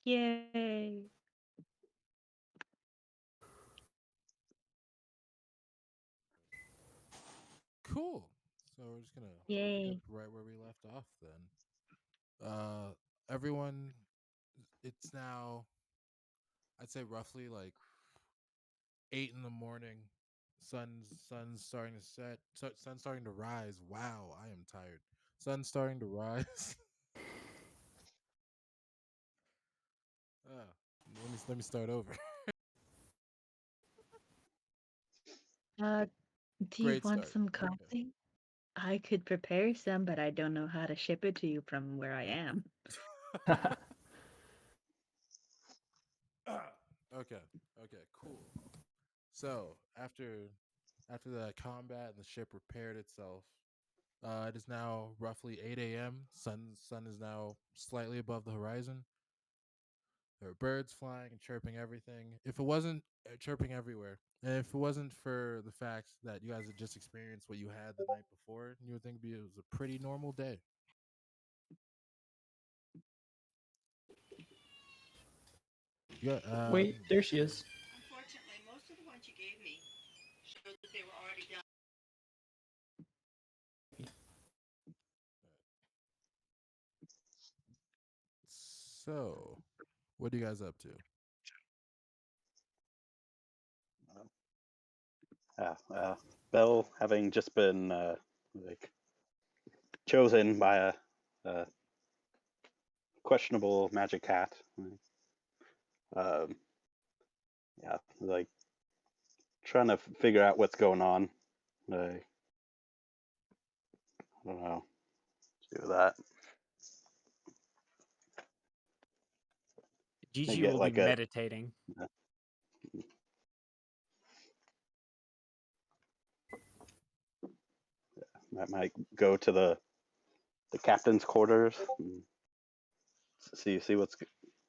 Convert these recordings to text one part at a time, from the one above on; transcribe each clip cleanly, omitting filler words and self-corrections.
Yay. Cool. So we're just gonna pick up Yay. right where we left off then. Everyone, it's now I'd say roughly like 8 in the morning. Sun's starting to set. Sun's starting to rise. Wow, I am tired. Sun's starting to rise. Let me start over. Uh, do you Great want start. some Okay. coffee? I could prepare some, but I don't know how to ship it to you from where I am. Okay. Okay. Cool. So after the combat and the ship repaired itself, it is now roughly 8 a.m. Sun is now slightly above the horizon. There are birds flying and chirping everything. If it wasn't chirping everywhere, and if it wasn't for the fact that you guys had just experienced what you had the night before, you would think it was a pretty normal day. Yeah. Wait, there she is. So, what are you guys up to? Yeah, Bell, having just been like chosen by a questionable magic cat, um, yeah, like trying to figure out what's going on. Like, I don't know, do that. Maybe Jiji get will be like a meditating. I might go to the captain's quarters and see what's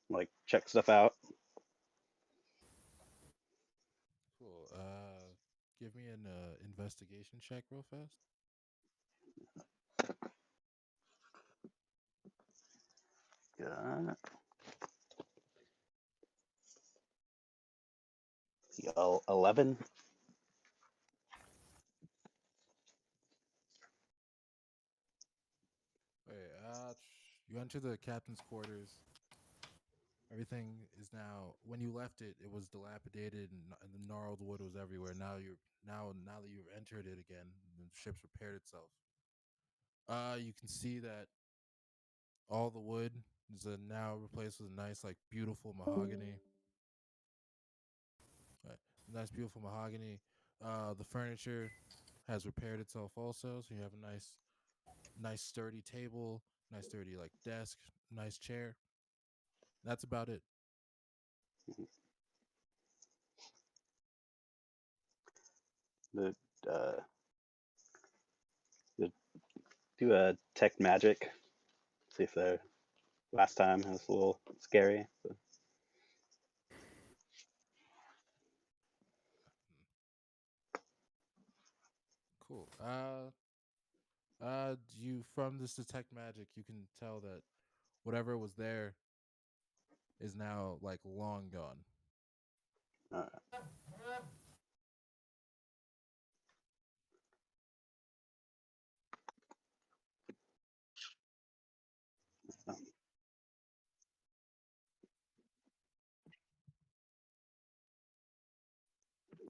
like check stuff out. Cool. Give me an investigation check real fast. Yeah, 11. Okay. You enter the captain's quarters. Everything is now. When you left it, it was dilapidated and the gnarled wood was everywhere. Now that you've entered it again, the ship's repaired itself. You can see that all the wood is now replaced with nice, like beautiful mahogany. Right. Nice, beautiful mahogany. The furniture has repaired itself also, so you have a nice sturdy table, nice sturdy like desk, nice chair. That's about it. The uh, the- do a tech magic. See if they're last time it was a little scary. But Cool. You from this detect magic, you can tell that whatever was there is now like long gone. uh,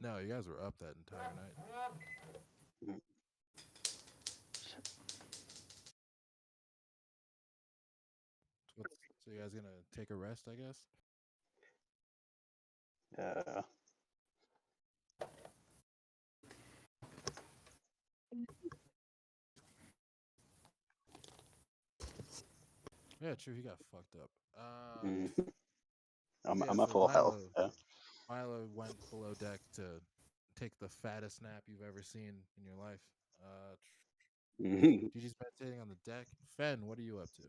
No, you guys were up that entire night. So you guys gonna take a rest, I guess. uh, Yeah, true. He got fucked up. mm, So yeah, I'm at so full health. Yeah. Milo went below deck to take the fattest nap you've ever seen in your life. Uh, Gigi's meditating on the deck. Fen, what are you up to?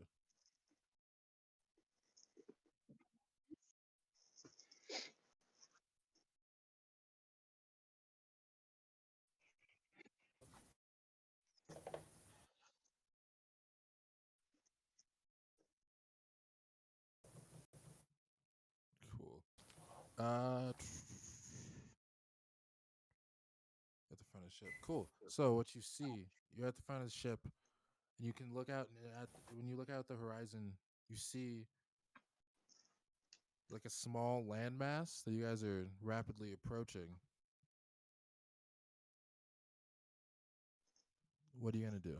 At the front of the ship. Cool. So what you see, you're at the front of the ship, and you can look out at when you look out the horizon, you see like a small landmass that you guys are rapidly approaching. What are you gonna do?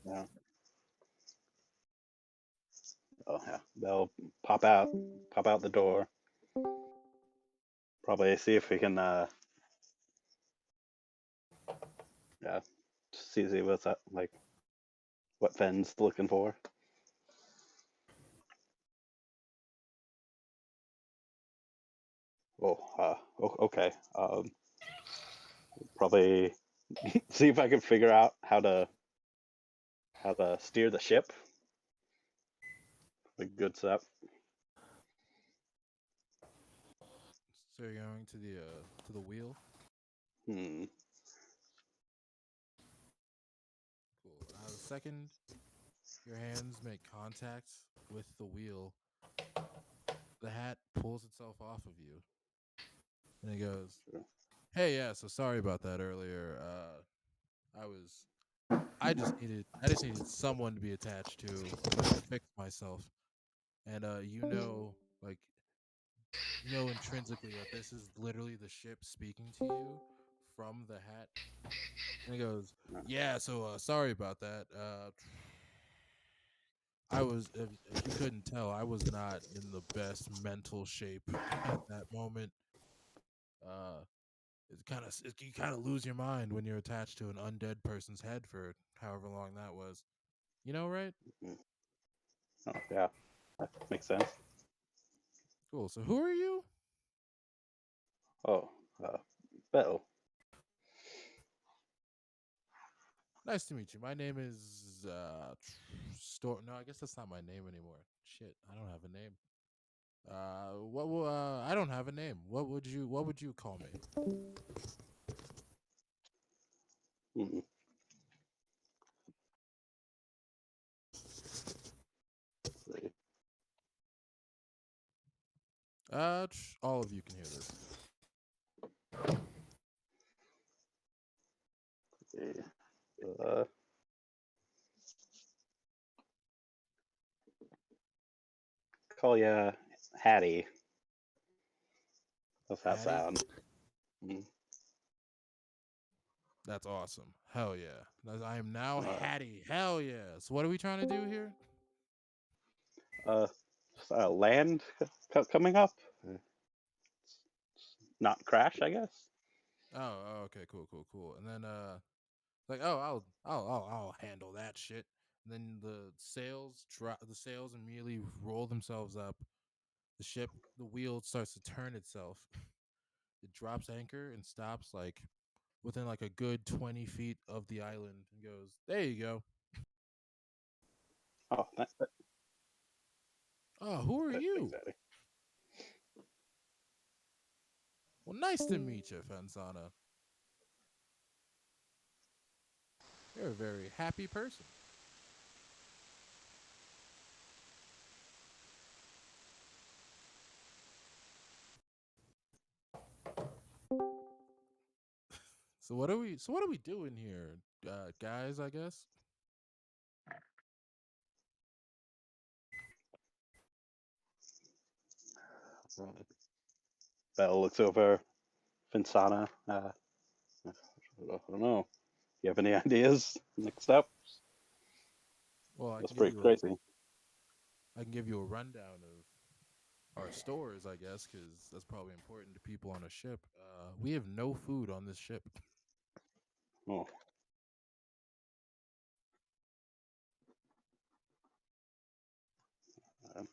Yeah. Oh yeah. They'll pop out the door. Probably see if we can yeah, see what's up, like what Fenn's looking for. Oh, okay. Probably see if I can figure out how to steer the ship. A good step. So you're going to the wheel. Hmm. Cool. The second your hands make contact with the wheel, the hat pulls itself off of you, and it goes, Sure. "Hey, yeah. So sorry about that earlier. I was I just needed someone to be attached to so I could fix myself. And like intrinsically that this is literally the ship speaking to you from the hat." And he goes, "Yeah, so sorry about that. I was if you couldn't tell, I was not in the best mental shape at that moment. Uh you kind of lose your mind when you're attached to an undead person's head for however long that was. You know, right?" Mhm. Oh yeah, that makes sense. Cool. So who are you? Oh, Bell. Nice to meet you. My name is Storm. No, I guess that's not my name anymore. Shit, I don't have a name. I don't have a name. What would you call me? Hmm. See. All of you can hear this. See. Uh, call you Hattie. How's that Hattie. sound? Mm. That's awesome. Hell yeah. I am now Uh, Hattie. Hell yeah. So what are we trying to do here? uh, land coming up. Not crash, I guess. Okay, cool. And then like, oh, I'll handle that shit. And then the sails immediately roll themselves up. The ship, the wheel starts to turn itself. It drops anchor and stops like within like a good 20 feet of the island and goes, "There you go." Oh, "Oh, who are thanks, you?" Hattie. "Well, nice to meet you, Fensona. You're a very happy person." So what are we doing here, guys, I guess? Uh, Bell looks over Fensana. I don't know. You have any ideas? Next up? Well, That's pretty crazy. I can give you a rundown of our stores, I guess, because that's probably important to people on a ship. We have no food on this ship. Oh, um,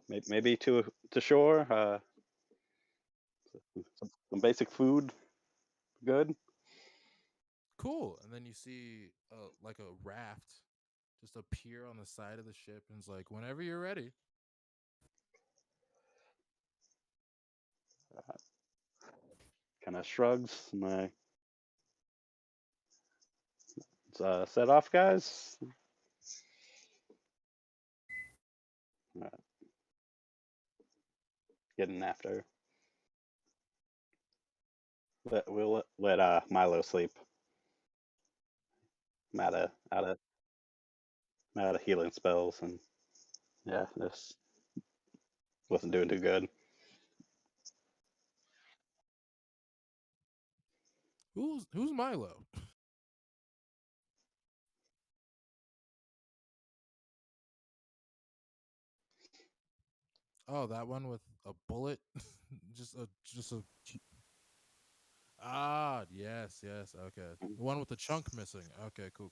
maybe to shore. Some basic food. Good. Cool. And then you see like a raft just appear on the side of the ship and it's like, "Whenever you're ready." Kind of shrugs. My set off, guys. Alright. Getting after. We'll let Milo sleep. I'm out of healing spells, and yeah, this wasn't doing too good. Who's Milo? Oh, that one with a bullet, just a. Ah, yes, okay. The one with the chunk missing. Okay, cool.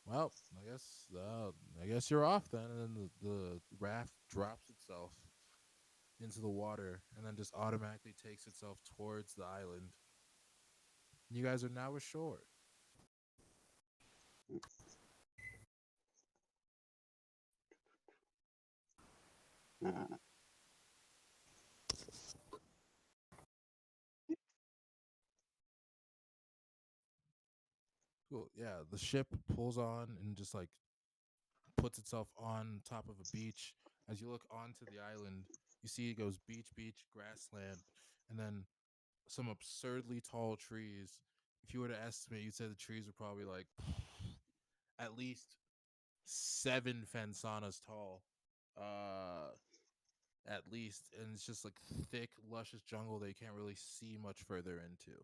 Well, I guess you're off then, and then the raft drops itself into the water, and then just automatically takes itself towards the island. You guys are now ashore. Uh, Cool. Yeah, the ship pulls on and just like puts itself on top of a beach. As you look onto the island, you see it goes beach, grassland, and then some absurdly tall trees. If you were to estimate, you'd say the trees are probably like at least 7 Fensonas tall. At least. And it's just like thick, luscious jungle that you can't really see much further into.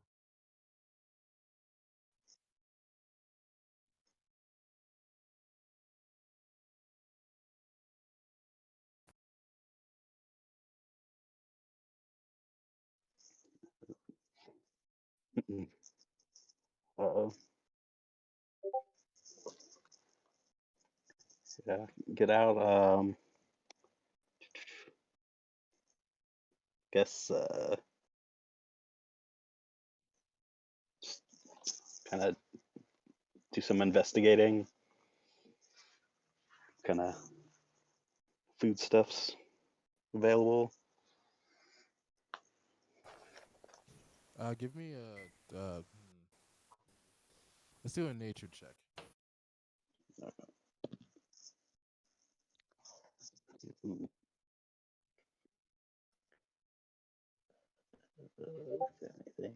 Uh-oh. Yeah, get out. Guess kind of do some investigating. Kind of foodstuffs available. Give me a. Let's do a nature check. Ooh. Anything.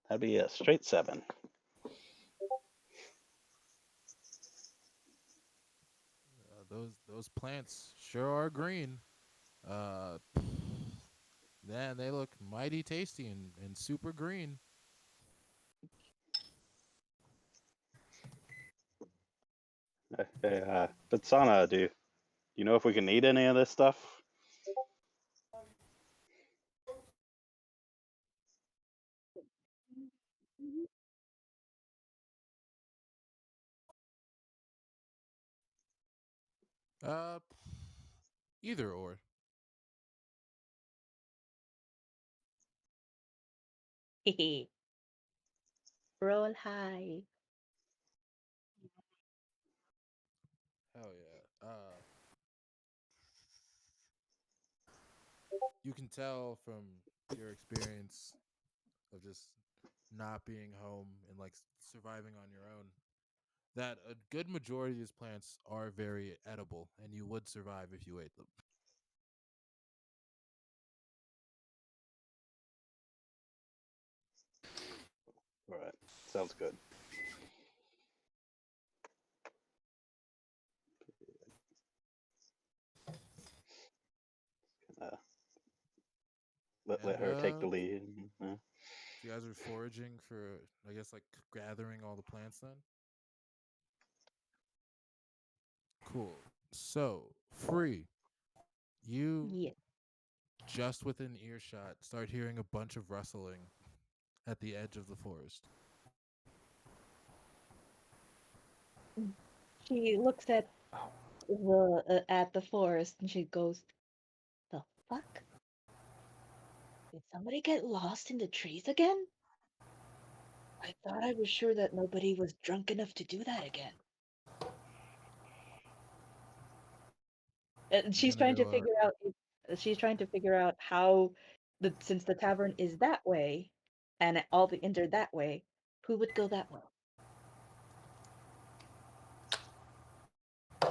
That'd be a straight 7. Those plants sure are green. Man, they look mighty tasty and super green. Hey, Fensona, do you know if we can eat any of this stuff? Uh, Either or. Hehe. Roll high. Hell yeah. You can tell from your experience of just not being home and like surviving on your own that a good majority of these plants are very edible and you would survive if you ate them. All right, sounds good. Uh, let And her take the lead. you guys are foraging for, I guess, like gathering all the plants then? Cool. So, Free, you Yeah. just within earshot start hearing a bunch of rustling at the edge of the forest. She looks at the forest and she goes, "The fuck? Did somebody get lost in the trees again? I thought I was sure that nobody was drunk enough to do that again." And You're she's gonna trying to go, figure out how Since the tavern is that way, and all the inns are that way, who would go that way?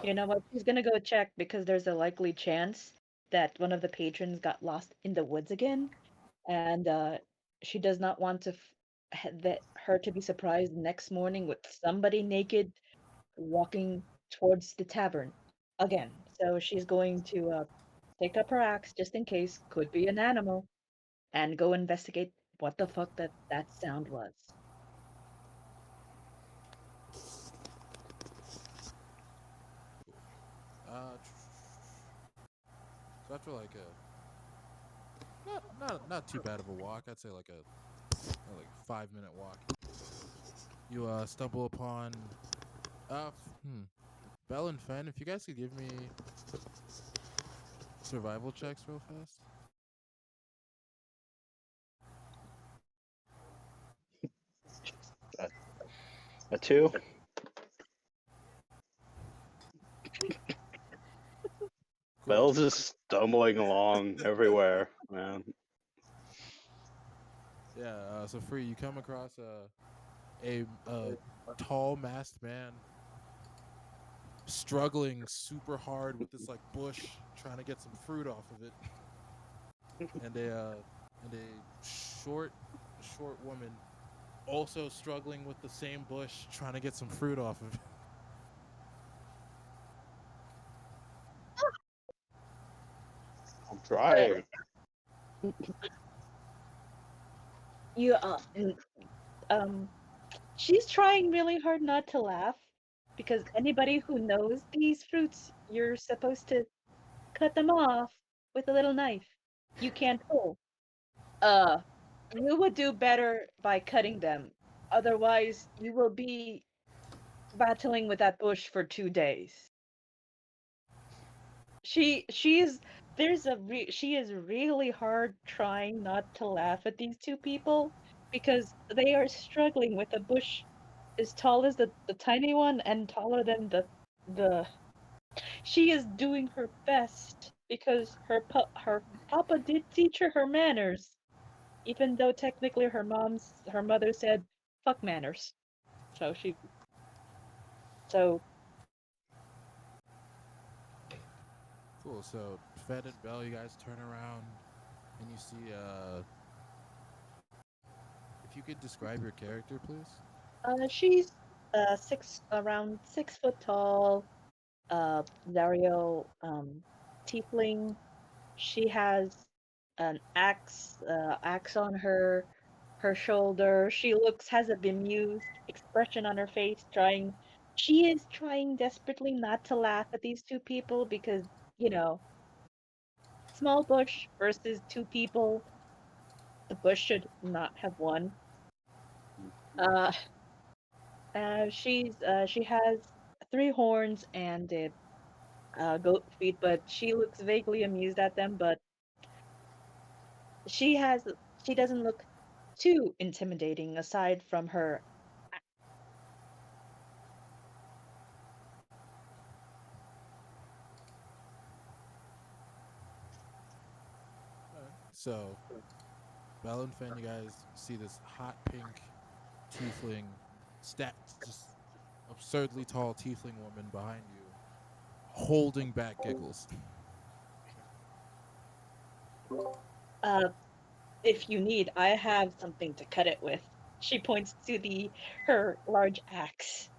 You know what? She's gonna go check because there's a likely chance that one of the patrons got lost in the woods again, and she does not want to that her to be surprised next morning with somebody naked walking towards the tavern again. So she's going to take up her axe just in case, could be an animal, and go investigate what the fuck that sound was. Cool. So after like a not too bad of a walk, I'd say like a 5 minute walk. You stumble upon uh hmm, Bell and Fen. If you guys could give me survival checks real fast. A two. Cool. Bell's just stumbling along everywhere, man. Yeah. So free, you come across a tall masked man struggling super hard with this like bush, trying to get some fruit off of it, and a short woman also struggling with the same bush, trying to get some fruit off of it. I'm Uh, trying. you she's trying really hard not to laugh because anybody who knows these fruits, you're supposed to cut them off with a little knife. You can't pull. Uh, you would do better by cutting them. Otherwise, you will be battling with that bush for 2 days. She is she is really hard trying not to laugh at these two people because they are struggling with a bush as tall as the tiny one and taller than the she is doing her best because her papa did teach her manners, even though technically her mother said fuck manners. So so Cool. So Fed and Bell, you guys turn around and you see if you could describe your character, please. she's around 6 foot tall, Dario tiefling. She has an axe on her shoulder. She has a bemused expression on her face, she is trying desperately not to laugh at these two people because, you know, small bush versus two people, the bush should not have won. Uh, she has 3 horns and goat feet, but she looks vaguely amused at them. But she has she doesn't look too intimidating aside from her. Alright. So Bell and Fen, you guys see this hot pink tiefling, just absurdly tall tiefling woman behind you, holding back giggles. Uh, if you need, I have something to cut it with. She points to the her large axe.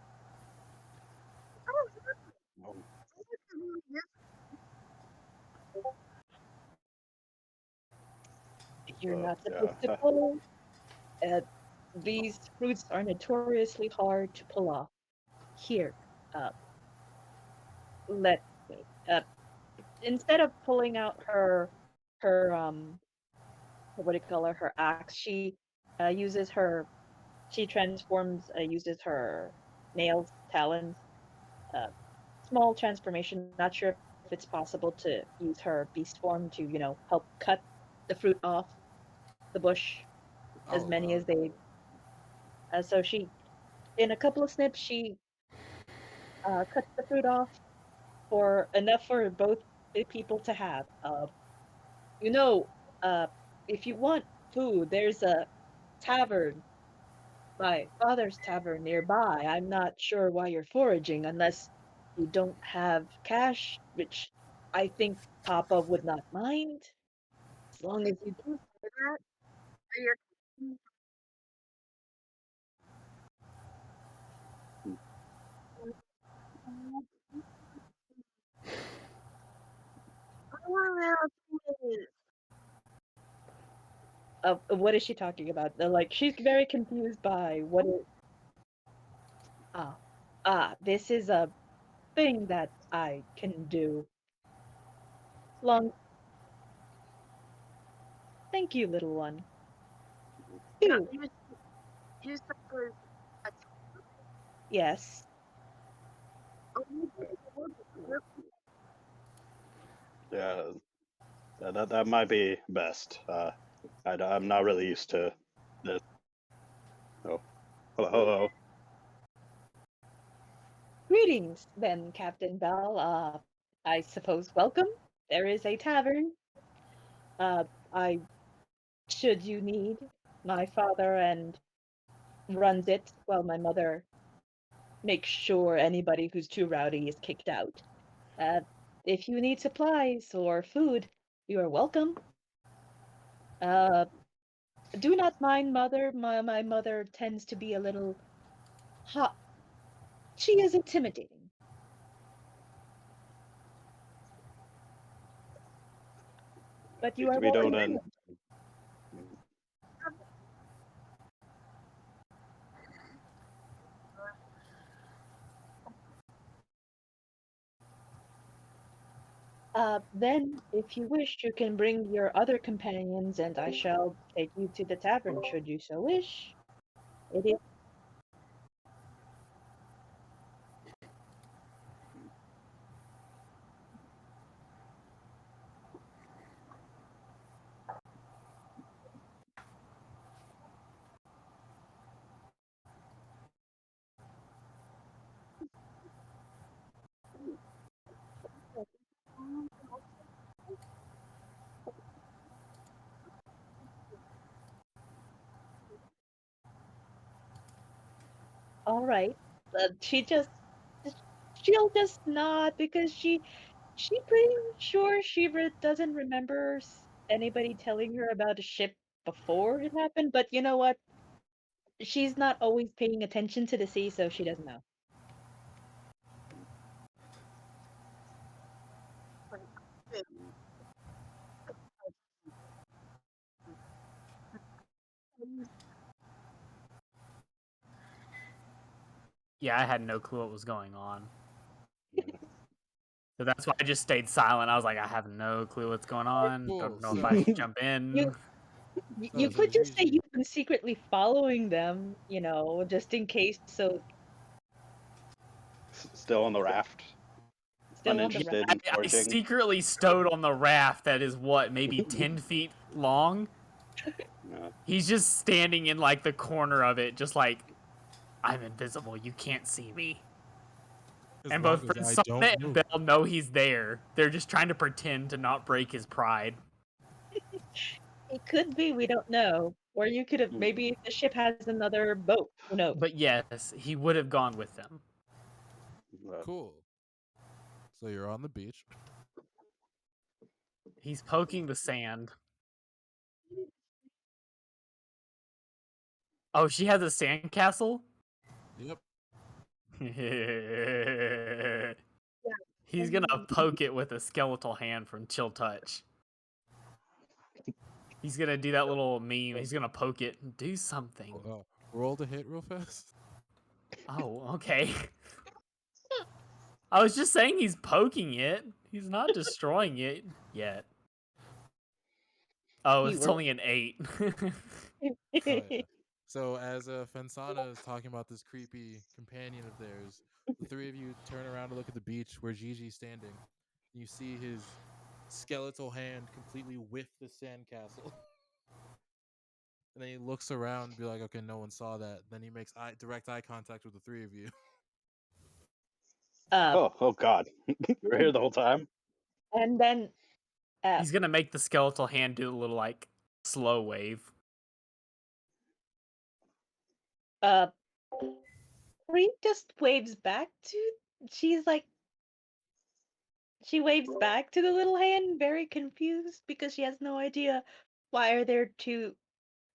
You're not supposed to Yeah. pull. Uh, these fruits are notoriously hard to pull off. Here, uh, let me. Instead of pulling out her what do you call her axe, she uses her she transforms uses her nails, talons, uh, small transformation. Not sure if it's possible to use her beast form to, help cut the fruit off the bush, I'll as allow many it. as they. So she, in a couple of snips, she cuts the fruit off for enough for both the people to have. You know, uh, if you want food, there's a tavern, my father's tavern nearby. I'm not sure why you're foraging unless you don't have cash, which I think Papa would not mind. As long as you do for that, for your what is she talking about? Like she's very confused by what it ah this is a thing that I can do. Long thank you, little one. You yes. Yeah, that might be best. I'm not really used to this. Oh, hello. Greetings, then, Captain Bell. I suppose welcome. There is a tavern. I should you need. My father and runs it while my mother makes sure anybody who's too rowdy is kicked out. Uh, if you need supplies or food, you are welcome. Uh, do not mind mother. My mother tends to be a little hot. She is intimidating, but you are We don't. welcome. Then, if you wish, you can bring your other companions, and I shall take you to the tavern, should you so wish. It is all right. She just, she'll just nod because she pretty sure she doesn't remember anybody telling her about a ship before it happened. But you know what? She's not always paying attention to the sea, so she doesn't know. Yeah, I had no clue what was going on. So that's why I just stayed silent. I was like, I have no clue what's going on. Cool. Don't know if So, I should jump in. You you so could just say Jiji, you've been secretly following them, just in case. So Still on the raft, still on the Yeah, uninterested raft. in I foraging. secretly stowed on the raft that is what, maybe 10 feet long? He's just standing in like the corner of it, just like, I'm invisible. You can't see me. as And long both as I Fensona don't and move. Bell know he's there. They're just trying to pretend to not break his pride. It could be, we don't know. Or you could have, maybe the ship has another boat. Who knows? But yes, he would have gone with them. Cool. So you're on the beach. He's poking the sand. Oh, she has a sandcastle? Yep. He's gonna poke it with a skeletal hand from Chill Touch. He's gonna do that little meme. He's gonna poke it and do something. Roll to hit real fast. Oh, okay. I was just saying he's poking it. He's not destroying it yet. Oh, it's only an 8. Oh, yeah. So as Fensona is talking about this creepy companion of theirs, the three of you turn around to look at the beach where Jiji's standing. And you see his skeletal hand completely whiff the sandcastle. And then he looks around and be like, okay, no one saw that. Then he makes direct eye contact with the three of you. Oh God, you were here the whole time. And then He's gonna make the skeletal hand do a little like slow wave. Bree just waves back to. She's like. She waves back to the little hand, very confused because she has no idea why are there two.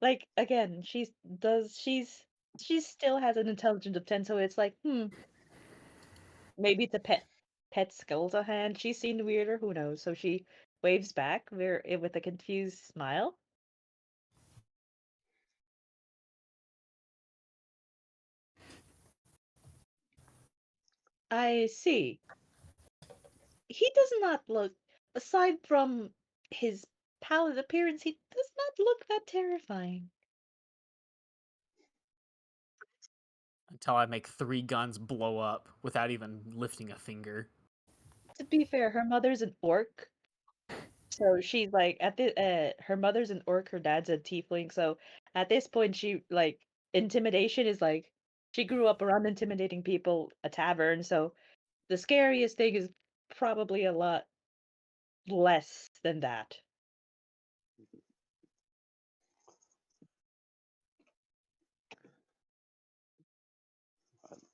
Like again, she still has an intelligence of 10, so it's like maybe it's a pet skeletal hand. She's seen weirder, who knows? So she waves back with a confused smile. I see. He does not look, aside from his pallid appearance, he does not look that terrifying. Until I make 3 guns blow up without even lifting a finger. To be fair, her mother's an orc. So she's like her mother's an orc, her dad's a tiefling. So at this point, she like intimidation is like she grew up around intimidating people, a tavern. So the scariest thing is probably a lot less than that.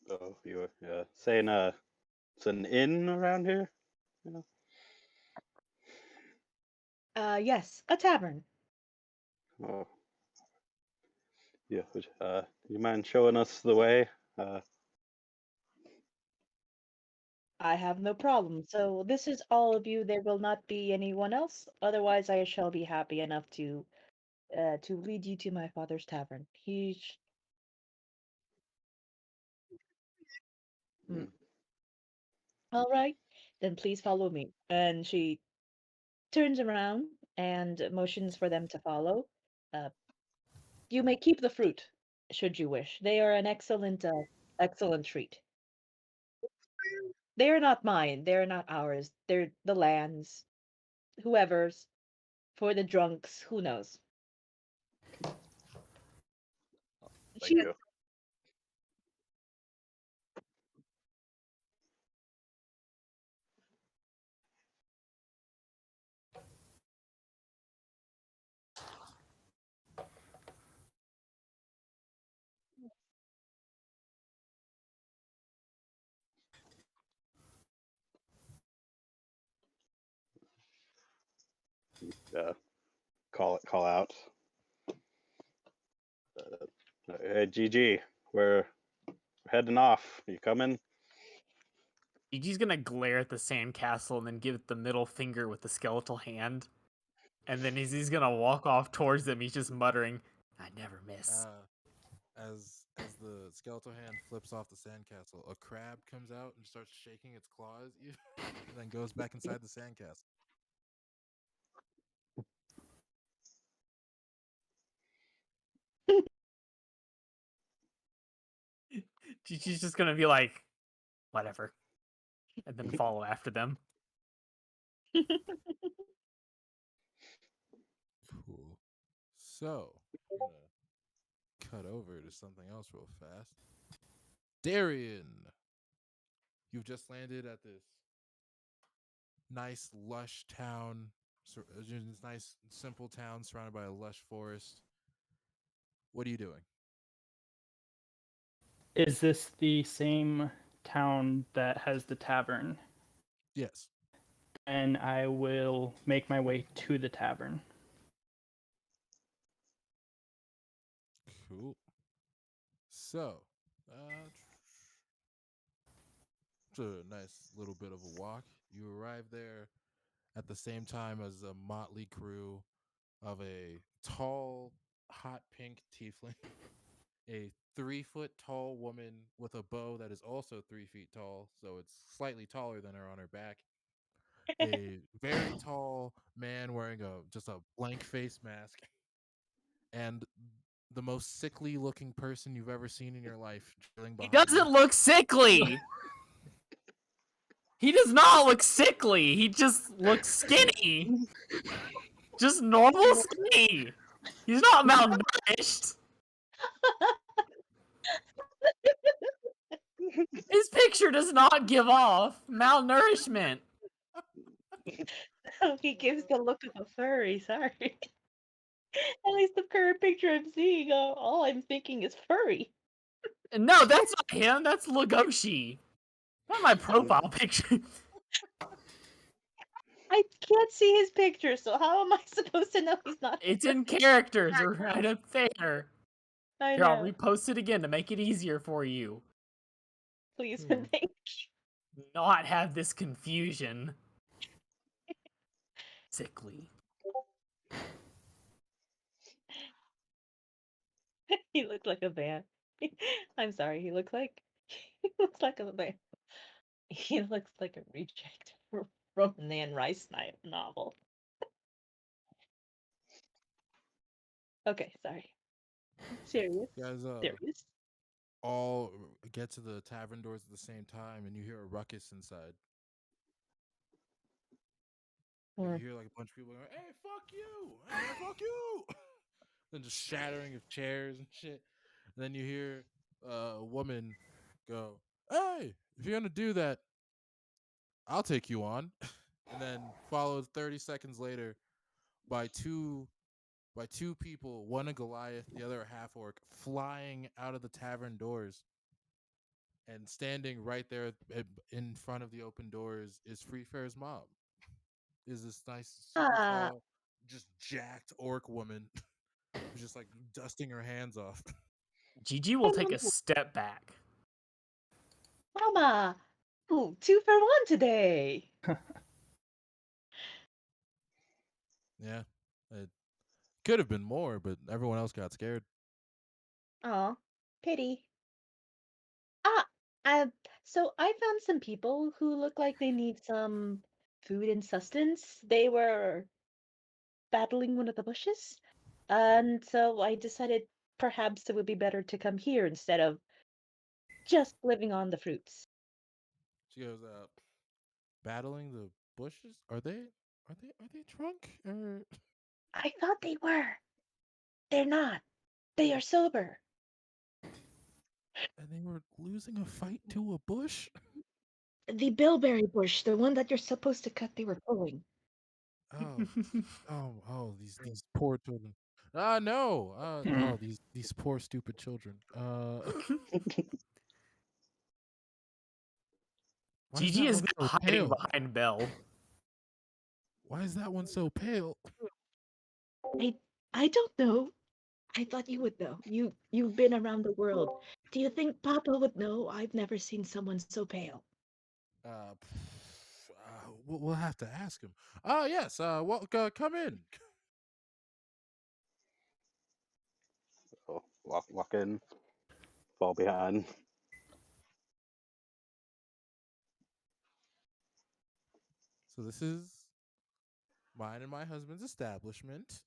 Oh, you were saying it's an inn around here, you know? Yes, a tavern. Oh, yeah. You mind showing us the way? I have no problem. So this is all of you. There will not be anyone else. Otherwise, I shall be happy enough to lead you to my father's tavern. Mm, All right, then please follow me. And she turns around and motions for them to follow. Uh, you may keep the fruit, should you wish. They are an excellent treat. They are not mine. They are not ours. They're the land's, whoever's, for the drunks. Who knows? Thank She you. Call out. Hey, Jiji, we're heading off. You coming? Jiji's gonna glare at the sandcastle and then give it the middle finger with the skeletal hand. And then as he's gonna walk off towards them, he's just muttering, "I never miss." As the skeletal hand flips off the sandcastle, a crab comes out and starts shaking its claws, and then goes back inside the sandcastle. Jiji's just gonna be like, "Whatever," and then follow after them. Cool. So, we're gonna cut over to something else real fast. Darian, you've just landed at this nice, lush town. This nice, simple town surrounded by a lush forest. What are you doing? Is this the same town that has the tavern? Yes. And I will make my way to the tavern. Cool. So, it's a nice little bit of a walk. You arrive there at the same time as a motley crew of a tall, hot pink tiefling, a 3-foot tall woman with a bow that is also 3 feet tall, so it's slightly taller than her on her back, a very tall man wearing just a blank face mask, and the most sickly looking person you've ever seen in your life trailing He behind doesn't you. look sickly. He does not look sickly. He just looks skinny. Just normal skinny. He's not malnourished. His picture does not give off malnourishment. he gives the look of a furry. Sorry. At least the current picture I'm seeing, all I'm thinking is furry. No, that's not him. That's Legoshi. Not my profile picture. I can't see his picture, so how am I supposed to know he's not? It's in characters right up there. I Here, I'll know. repost it again to make it easier for you. Please Hmm. and thank Not have this confusion. Sickly. you. He looked like a man. I'm sorry. He looks like a man. He looks like a reject from an Anne Rice novel. Okay, sorry. Serious. You guys Serious. all get to the tavern doors at the same time, and you hear a ruckus inside. Like, you hear like a bunch of people going, "Hey, fuck you! Hey, fuck you!" Then just shattering of chairs and shit. And then you hear a woman go, "Hey, if you're gonna do that, I'll take you on." And then followed 30 seconds later by two people, one a Goliath, the other a half orc, flying out of the tavern doors. And standing right there in front of the open doors is Free Fair's mom. Is this nice, super Ah, tall, just jacked orc woman who's just like dusting her hands off. Jiji will take a step back. Mama. Ooh, 2 for 1 today. Yeah, it could have been more, but everyone else got scared. Aw, pity. Ah, uh, so I found some people who look like they need some food and sustenance. They were battling one of the bushes, and so I decided perhaps it would be better to come here instead of just living on the fruits. She goes, battling the bushes. Are they drunk? Or I thought they were. They're not. They are sober. and they were losing a fight to a bush. The bilberry bush, the one that you're supposed to cut, they were pulling. Oh, oh, these poor children. No. Oh, these poor stupid children. Why is Jiji that is one now so hiding pale? behind Belle. Why is that one so pale? I don't know. I thought you would know. You've been around the world. Do you think Papa would know? I've never seen someone so pale. We'll have to ask him. Yes. Well, come in. So walk in, fall behind. So this is mine and my husband's establishment.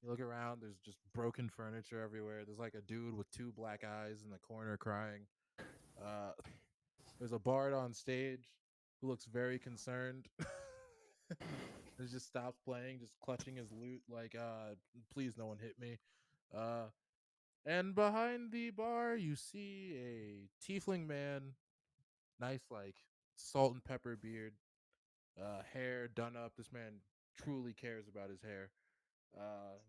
You look around, there's just broken furniture everywhere. There's like a dude with two black eyes in the corner crying. Uh, there's a bard on stage who looks very concerned. He just stops playing, just clutching his lute, like, please no one hit me. Uh, and behind the bar, you see a tiefling man, nice, like, salt and pepper beard, hair done up. This man truly cares about his hair.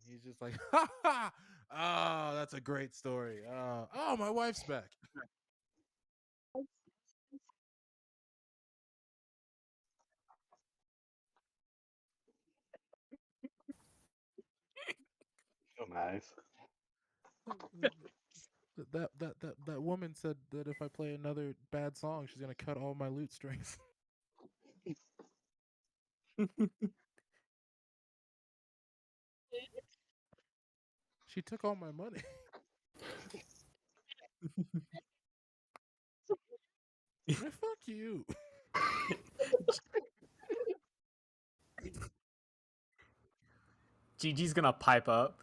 He's just like, ha ha! Oh, that's a great story. Oh, my wife's back. So nice. That woman said that if I play another bad song, she's gonna cut all my lute strings. She took all my money. Man, fuck you. Gigi's gonna pipe up.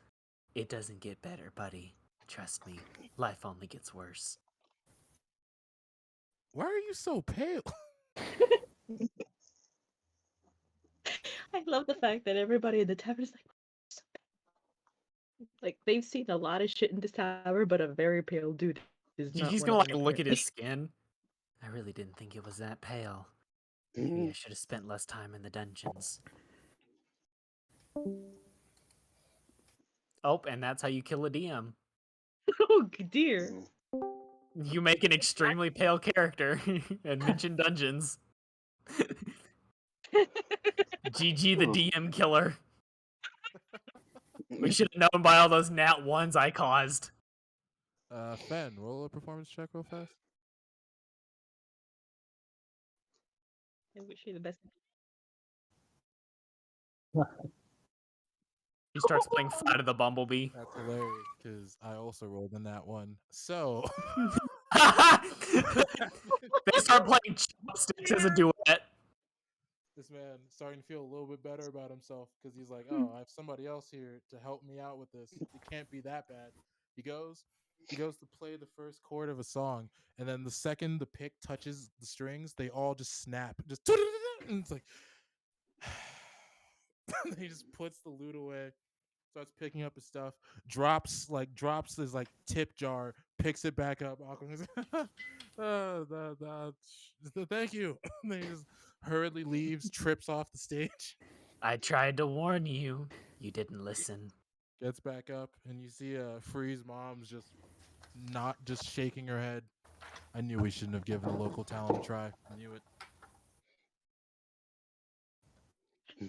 It doesn't get better, buddy. Trust me, life only gets worse. Why are you so pale? I love the fact that everybody in the tavern is like, "So pale." Like they've seen a lot of shit in this tavern, but a very pale dude is not Gigi's one gonna of them like look at apparently. his skin. I really didn't think it was that pale. Maybe I should have spent less time in the dungeons. Oh, and that's how you kill a DM. Oh dear. You make an extremely pale character and mention dungeons. GG the DM killer. We should have known by all those nat ones I caused. Fen, roll a performance check real fast. I wish you the best. He starts playing Flight of the Bumblebee. That's hilarious because I also rolled in that one. So They start playing Chopsticks as a duet. this man starting to feel a little bit better about himself because he's like, oh, I have somebody else here to help me out with this. It can't be that bad. He goes to play the first chord of a song, and then the second the pick touches the strings, they all just snap. Just and it's like he just puts the lute away, starts picking up his stuff, drops his tip jar, picks it back up. Thank you. And then he just hurriedly leaves, trips off the stage, I tried to warn you. You didn't listen. gets back up, and you see Free's mom's just shaking her head. I knew we shouldn't have given the local talent a try. I knew it.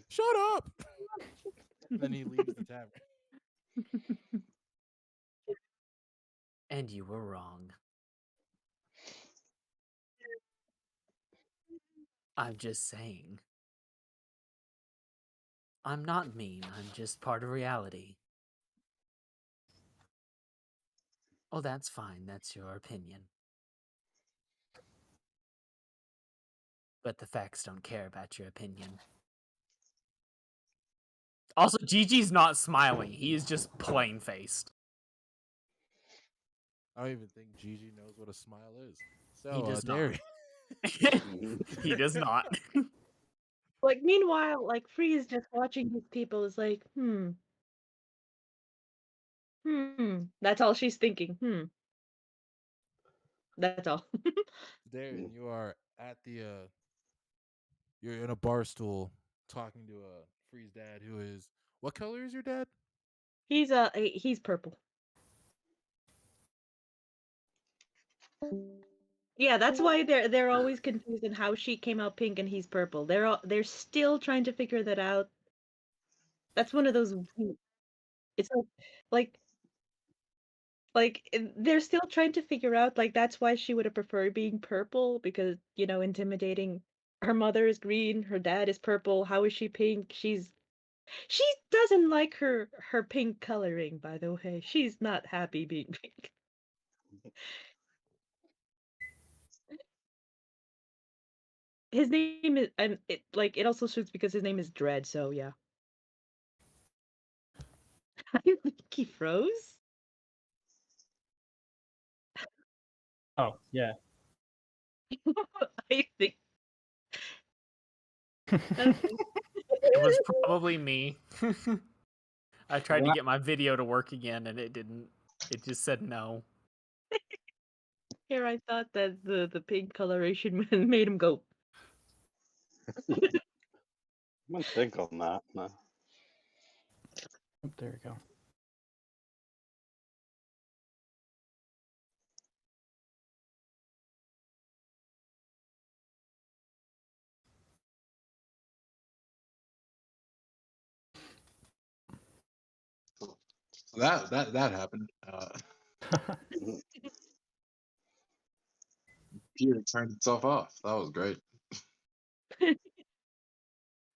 Shut up. Then he leaves the tavern. And you were wrong. I'm just saying. I'm not mean, I'm just part of reality. Oh, that's fine, that's your opinion. But the facts don't care about your opinion. Also, Gigi's not smiling, he is just plain-faced. I don't even think Jiji knows what a smile is. So, He does not. Derry. He does not. Like meanwhile, like Free is just watching these people is like, That's all she's thinking. That's all. Darren, you are at you're in a bar stool talking to Free's dad, who is, what color is your dad? He's purple. Yeah, that's why they're always confused in how she came out pink and he's purple. They're still trying to figure that out. That's one of those. It's like they're still trying to figure out, like, that's why she would have preferred being purple because, intimidating. Her mother is green, her dad is purple. How is she pink? She doesn't like her pink coloring, by the way. She's not happy being pink. His name is, and it also suits because his name is Dread, so yeah. I think he froze. Oh, yeah. I think It was probably me. I tried to get my video to work again and it didn't. It just said no. here I thought that the pink coloration made him go. I'm gonna think on that. No. Oh, there we go. So that happened. Computer turned itself off. That was great.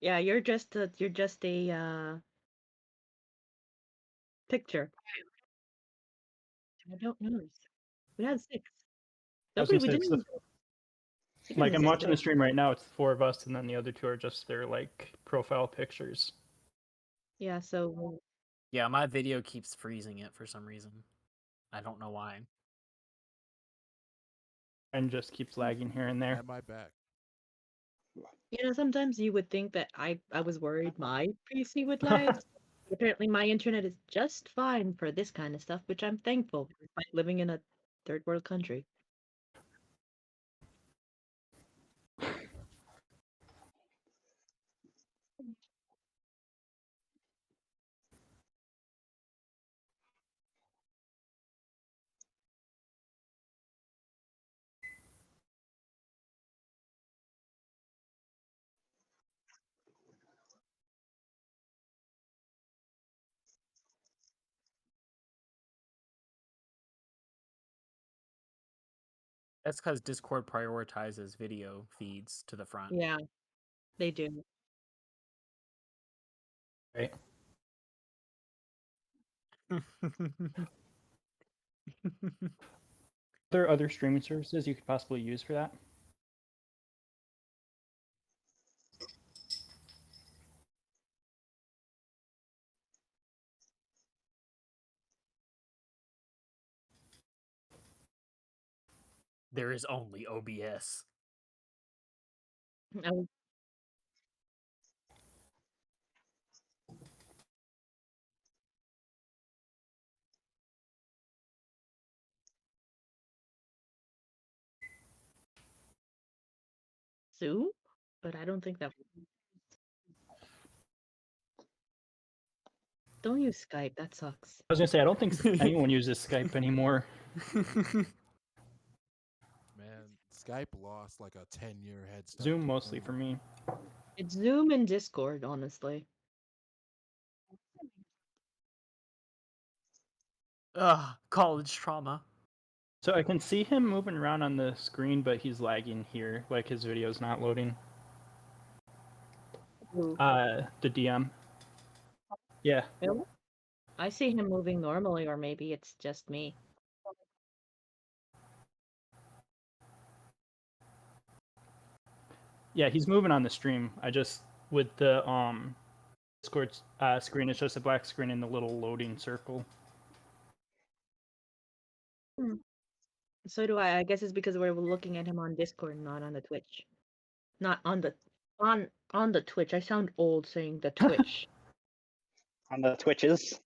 Yeah, you're just a picture. I don't know. We had 6. I was Nobody. gonna We say, didn't. like, I'm watching the stream right now. It's 4 of us, and then the other 2 are just their profile pictures. Yeah. So Yeah, my video keeps freezing it for some reason. I don't know why. And just keeps lagging here and there. At my back. sometimes you would think that I was worried my PC would lag. Apparently, my internet is just fine for this kind of stuff, which I'm thankful for, despite living in a third world country. That's because Discord prioritizes video feeds to the front. Yeah, they do. Right. Are there other streaming services you could possibly use for that? There is only OBS. Oh, Zoom? But I don't think that. Don't use Skype. That sucks. I was gonna say I don't think anyone uses Skype anymore. Man, Skype lost like a 10-year head start. Zoom mostly for me. It's Zoom and Discord, honestly. Ugh, college trauma. So I can see him moving around on the screen, but he's lagging here, like his video's not loading. Who? The DM. Yeah. Really? I see him moving normally, or maybe it's just me. Yeah, he's moving on the stream. I just with the Discord screen, it's just a black screen in the little loading circle. So do I. I guess it's because we're looking at him on Discord, not on the Twitch. Not on the on the Twitch. I sound old saying the Twitch. On the Twitches.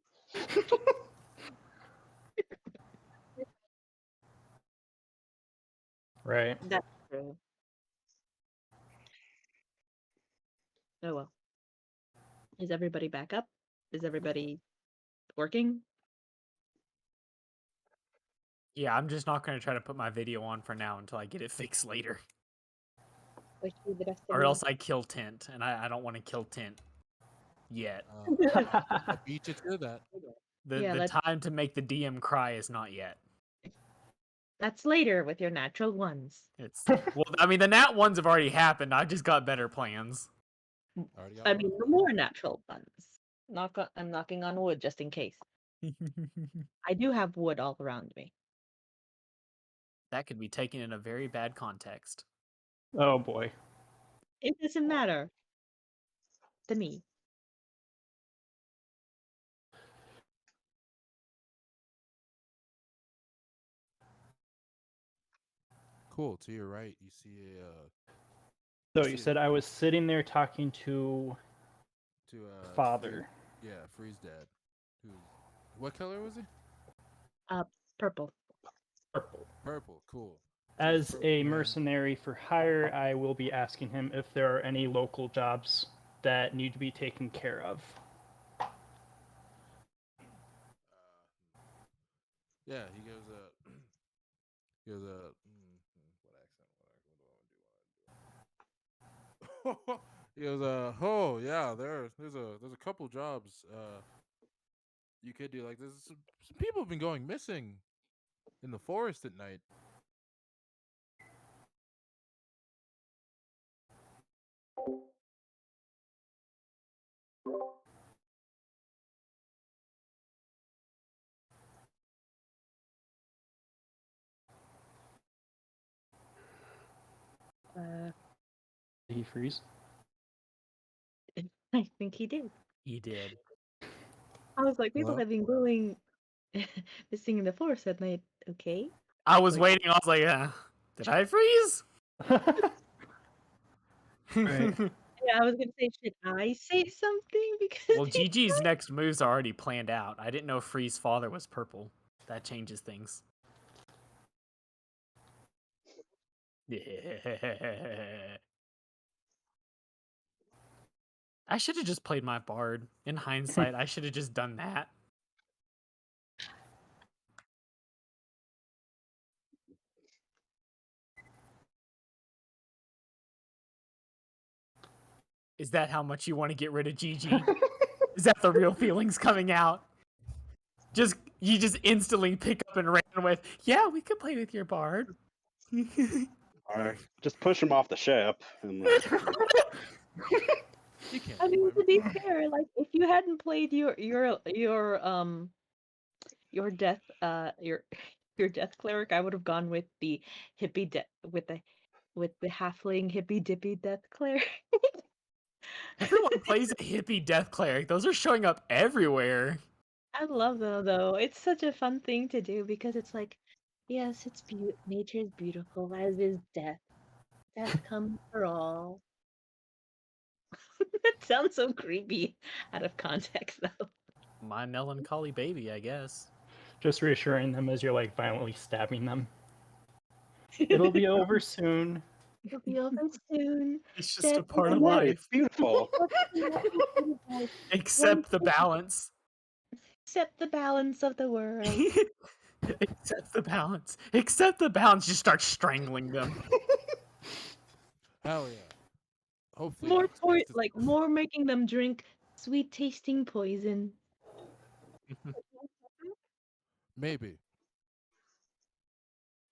Right. That's true. Oh well. Is everybody back up? Is everybody working? Yeah, I'm just not going to try to put my video on for now until I get it fixed later. Or else I kill Tint, and I don't want to kill Tint yet. I beat you to that. The time to make the DM cry is not yet. That's later with your natural ones. It's well, I mean, the nat ones have already happened. I've just got better plans. I mean, the more natural ones. I'm knocking on wood just in case. I do have wood all around me. That could be taken in a very bad context. Oh boy. It doesn't matter to me. Cool. To your right, you see a. So you said I was sitting there talking to father. Freeze dad. What color was he? Purple. Purple. Cool. As a mercenary for hire, I will be asking him if there are any local jobs that need to be taken care of. Yeah, he goes. What accent? He goes. Oh yeah, there's a couple jobs. You could do like this. Some people have been going missing in the forest at night. Did he freeze? I think he did. He did. I was like, people Hello? have been going missing in the forest at night. Okay. I was Like- waiting. I was like, did I freeze? Right. Yeah, I was gonna say, should I say something? Because Well, Gigi's next moves are already planned out. I didn't know Free's father was purple. That changes things. Yeah. I should have just played my bard. In hindsight, I should have just done that. Is that how much you want to get rid of Jiji? Is that the real feelings coming out? You just instantly pick up and ran with, yeah, we could play with your bard. Or just push him off the ship. And You can't. I mean, do to be it. fair, like if you hadn't played your death your death cleric, I would have gone with the with the halfling hippy dippy death cleric. Everyone plays a hippie death cleric. Those are showing up everywhere. I love them though. It's such a fun thing to do because it's like, yes, it's nature is beautiful, as is death. Death comes for all. That sounds so creepy out of context though. My melancholy baby, I guess. Just reassuring them as you're like violently stabbing them. It'll be over soon. It'll be over soon. It's just a Death part of is- hey, life. it's beautiful. Accept the balance. Accept the balance of the world. Accept the balance. Accept the balance. Just start strangling them. Hell yeah. Hopefully, More next cast is- more making them drink sweet tasting poison. maybe.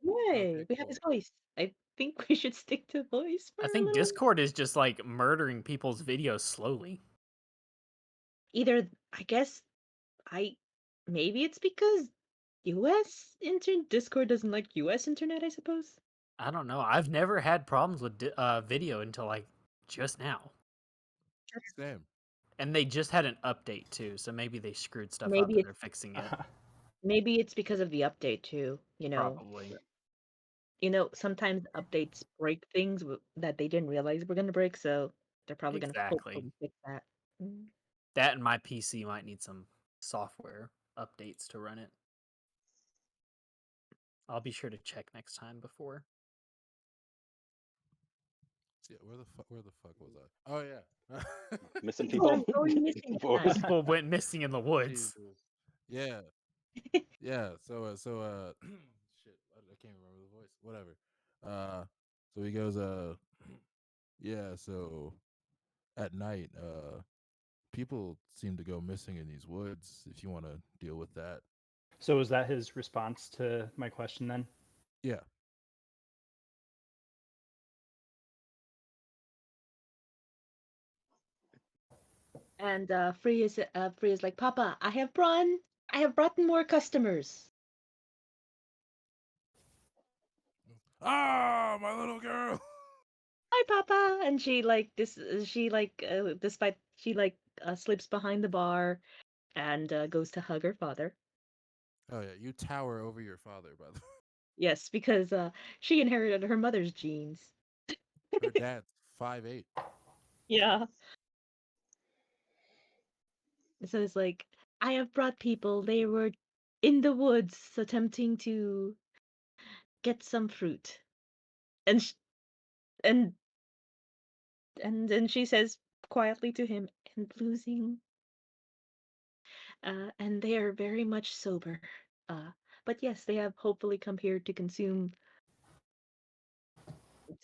Yay! Okay, We have cool. his voice. I think we should stick to voice for I a think little. Discord is just like murdering people's videos slowly. Either I guess maybe it's because US Discord doesn't like US internet, I suppose. I don't know. I've never had problems with video until like just now. Same. And they just had an update too, so maybe they screwed stuff Maybe up and it's- they're fixing it. Maybe it's because of the update too, Probably. Sometimes updates break things that they didn't realize were going to break, so they're probably going to Exactly. hopefully fix that. Mm. That and my PC might need some software updates to run it. I'll be sure to check next time before. Yeah, where the fuck was I? Oh yeah. Missing People are people. going missing at Force. night. People went missing in the woods. Jesus. Yeah. Yeah. So shit. I can't remember the voice. Whatever. So he goes. Yeah. So at night, people seem to go missing in these woods. If you want to deal with that. So was that his response to my question then? Yeah. And Free is like, Papa, I have brought more customers. Ah, my little girl. Hi, Papa. And despite she slips behind the bar and goes to hug her father. Oh yeah, you tower over your father, by the way. Yes, because she inherited her mother's genes. Her dad's 5'8". Yeah. So it's like, I have brought people. They were in the woods attempting to get some fruit. And and then she says quietly to him, and losing. And they are very much sober. But yes, they have hopefully come here to consume.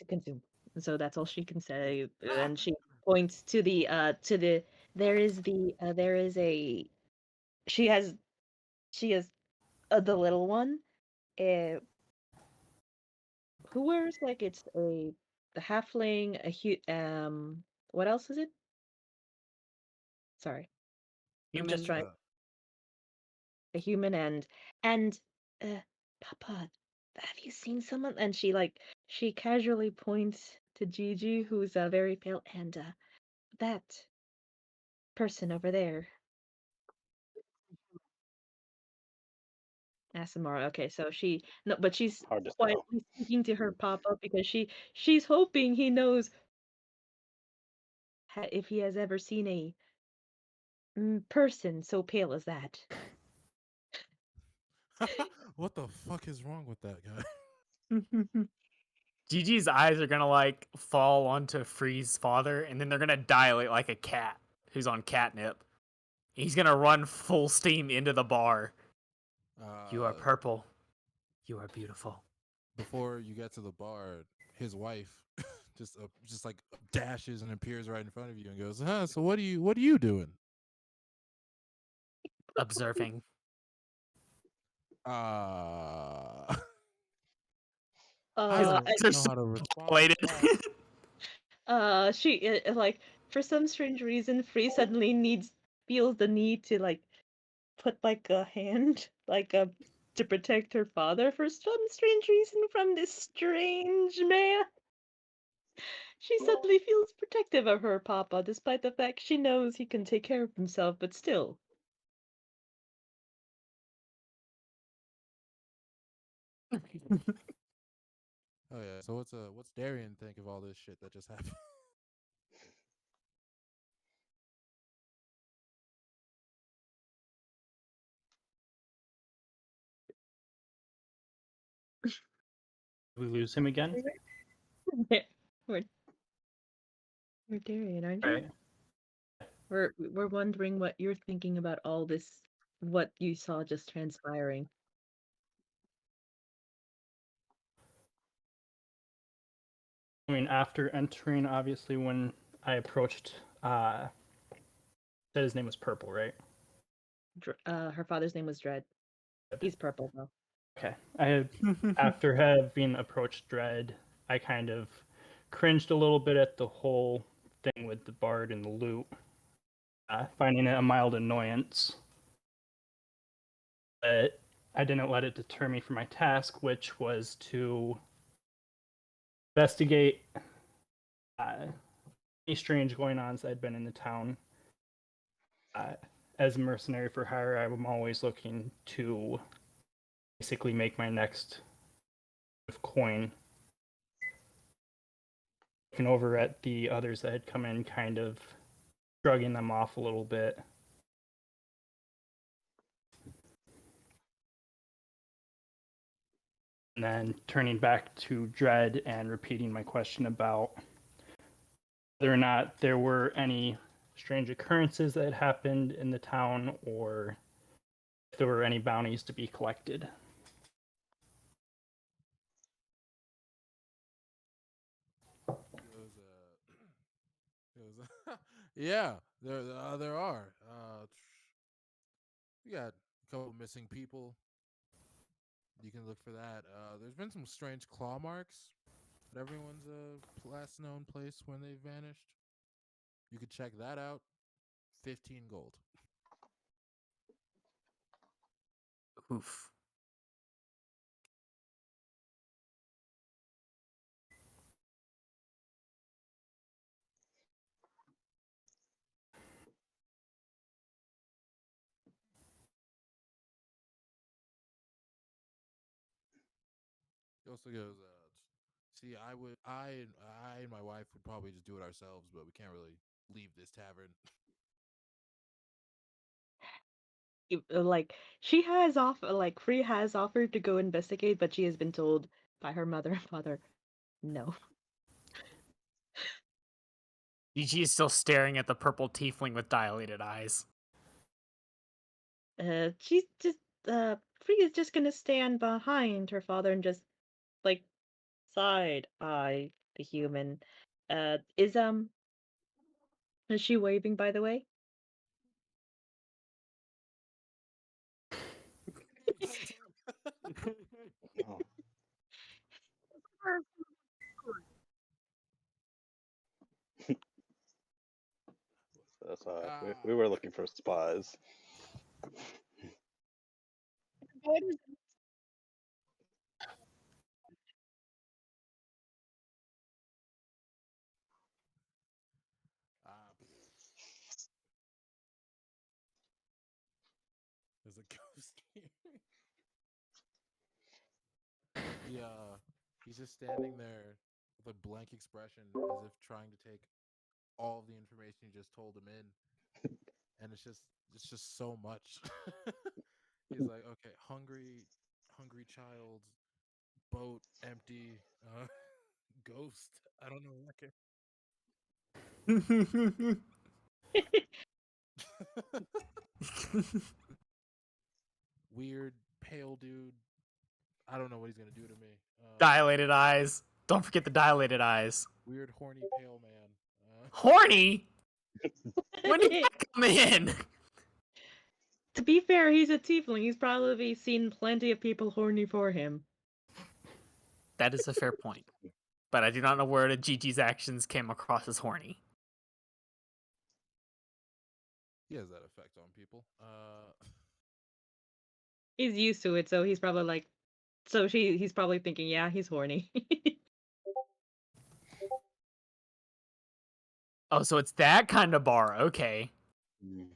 And so that's all she can say. And she points to there is she has the little one. Uh, who wears like the halfling, what else is it? Sorry. I'm just Human. trying. A human and Papa, have you seen someone? And she casually points to Jiji, who's very pale, and that person over there. Asamara. Okay, so but she's Hard to tell. quietly speaking to her papa because she's hoping he knows if he has ever seen a person so pale as that. What the fuck is wrong with that guy? Gigi's eyes are gonna like fall onto Free's father, and then they're gonna dilate like a cat who's on catnip. He's gonna run full steam into the bar. You are purple. You are beautiful. Before you get to the bar, his wife just like dashes and appears right in front of you and goes, "Huh? So what are you doing?" Observing. Uh I don't I- They're know so how to respond. Related. to that. she like for some strange reason, Free suddenly feels the need to like put like a hand to protect her father for some strange reason from this strange man. She suddenly feels protective of her papa, despite the fact she knows he can take care of himself, but still. Oh yeah. So what's Darian think of all this shit that just happened? Did we lose him again? We're Darian, aren't you? Right. We're wondering what you're thinking about all this, what you saw just transpiring. I mean, after entering, obviously, when I approached, said his name was Purple, right? Her father's name was Dread. He's purple though. Okay. After having approached Dread, I kind of cringed a little bit at the whole thing with the bard and the loot, finding it a mild annoyance. But I didn't let it deter me from my task, which was to investigate any strange going-ons that had been in the town. As a mercenary for hire, I'm always looking to basically make my next coin. Looking over at the others that had come in, kind of shrugging them off a little bit. And then turning back to Dread and repeating my question about whether or not there were any strange occurrences that had happened in the town, or if there were any bounties to be collected. Yeah, there are. We got a couple missing people. You can look for that. There's been some strange claw marks at everyone's last known place when they vanished. You could check that out. 15 gold. Oof. He also goes, see, I and my wife would probably just do it ourselves, but we can't really leave this tavern. Like she has Free has offered to go investigate, but she has been told by her mother and father, no. Jiji is still staring at the purple tiefling with dilated eyes. She's just Free is just gonna stand behind her father and just like side eye the human. Is she waving, by the way? Oh. That's we were looking for spies. There's a ghost here. He's just standing there with a blank expression, as if trying to take all of the information you just told him in, and it's just so much. He's like, okay, hungry child, boat empty, ghost. I don't know. Weird pale dude. I don't know what he's gonna do to me. Dilated eyes. Don't forget the dilated eyes. Weird horny pale man. Horny? When did that come in? To be fair, he's a tiefling. He's probably seen plenty of people horny for him. That is a fair point. But I do not know where the Jiji's actions came across as horny. He has that effect on people. He's used to it, so he's probably like, he's probably thinking, yeah, he's horny. Oh, so it's that kind of bar. Okay. Mm.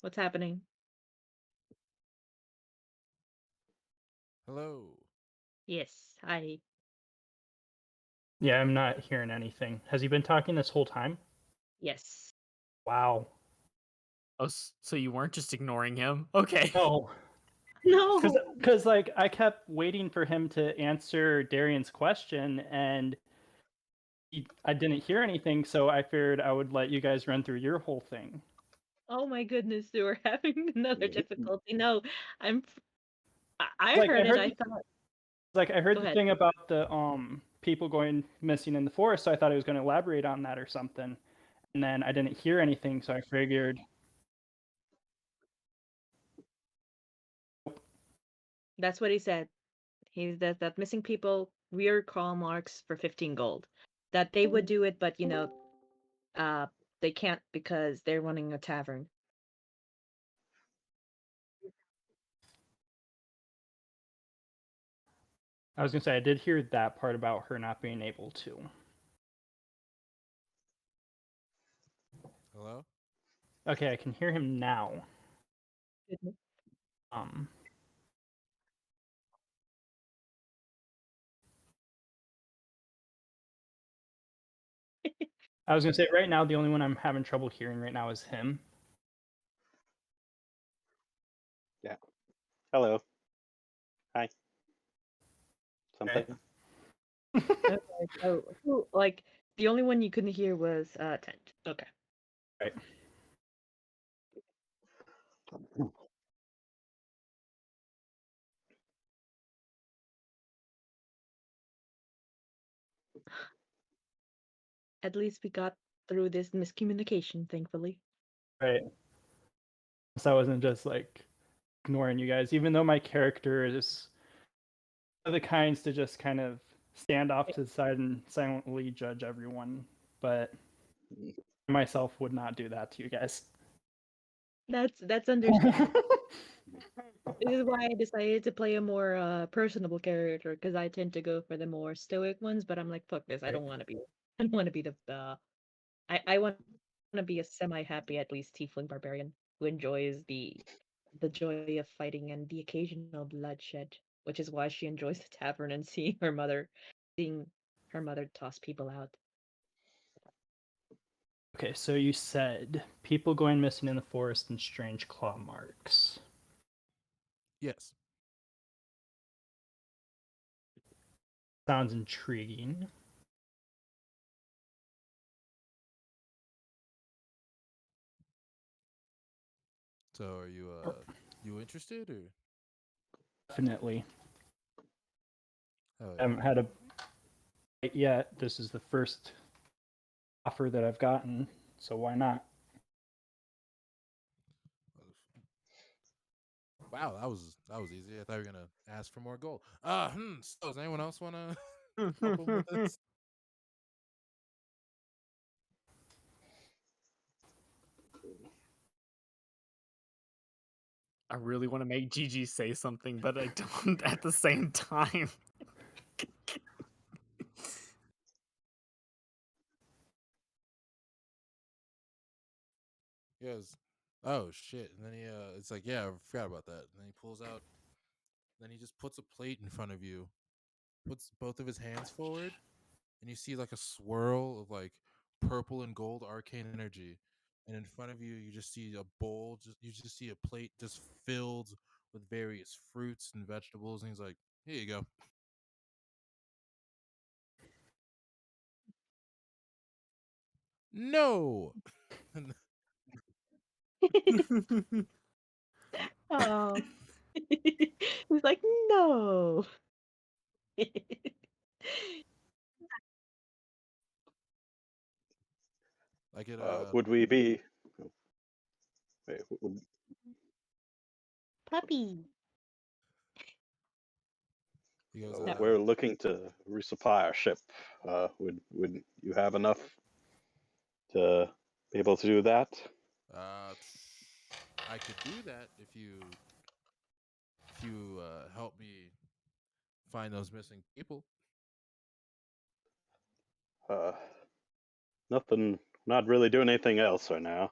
What's happening? Hello. Yes, hi. Yeah, I'm not hearing anything. Has he been talking this whole time? Yes. Wow. Oh, so you weren't just ignoring him? Okay. No. No. Because like I kept waiting for him to answer Darian's question, and I didn't hear anything, so I figured I would let you guys run through your whole thing. Oh my goodness, we're having another difficulty. No, I Like heard it. I thought. I heard Go the ahead. thing about the people going missing in the forest, so I thought he was going to elaborate on that or something, and then I didn't hear anything, so I figured. That's what he said. He's that missing people, weird call marks for 15 gold. That they would do it, but they can't because they're running a tavern. I was going to say I did hear that part about her not being able to. Hello. Okay, I can hear him now. Goodness. I was going to say right now the only one I'm having trouble hearing right now is him. Yeah. Hello. Hi. Something. Okay, so like the only one you couldn't hear was Tent. Okay. Right. At least we got through this miscommunication, thankfully. Right. So I wasn't just like ignoring you guys, even though my character is one of the kinds to just kind of stand off to the side and silently judge everyone, but I myself would not do that to you guys. That's understandable. This is why I decided to play a more personable character, because I tend to go for the more stoic ones, but I'm like, fuck this, I don't want to be. I don't want to be I want to be a semi-happy, at least, tiefling barbarian who enjoys the joy of fighting and the occasional bloodshed, which is why she enjoys the tavern and seeing her mother toss people out. Okay, so you said people going missing in the forest and strange claw marks. Yes. Sounds intriguing. So are you interested or? Definitely. Oh I haven't yeah. had a bite yet. This is the first offer that I've gotten, so why not? Wow, that was easy. I thought you were gonna ask for more gold. So does anyone else wanna help him with this? I really want to make Jiji say something, but I don't at the same time. He goes, "Oh shit!" And then it's like, "Yeah, I forgot about that." And then he pulls out. Then he just puts a plate in front of you, puts both of his hands forward, and you see like a swirl of like purple and gold arcane energy. And in front of you, you just see a bowl. You just see a plate just filled with various fruits and vegetables. And he's like, "Here you go." No. Oh, he's like, no. Like it. Would we be? Wait, puppy. He goes, We're looking to resupply our ship. Would you have enough to be able to do that? I could do that if you help me find those missing people. Nothing. Not really doing anything else right now.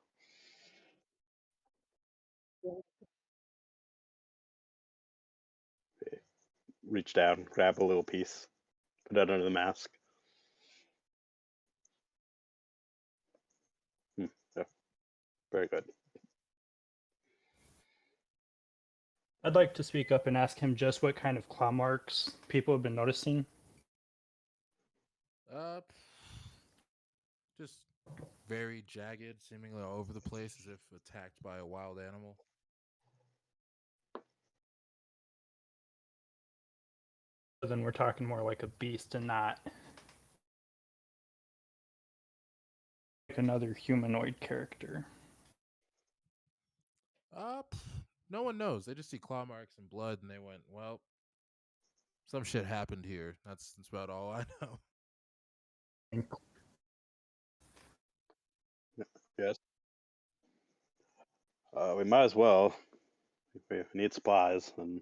Reach down, grab a little piece, put it under the mask. Yeah, very good. I'd like to speak up and ask him just what kind of claw marks people have been noticing. Just very jagged, seemingly all over the place, as if attacked by a wild animal. So then we're talking more like a beast and not like another humanoid character. No one knows. They just see claw marks and blood, and they went, "Well, some shit happened here." That's about all I know. Yes. We might as well. If we need supplies, and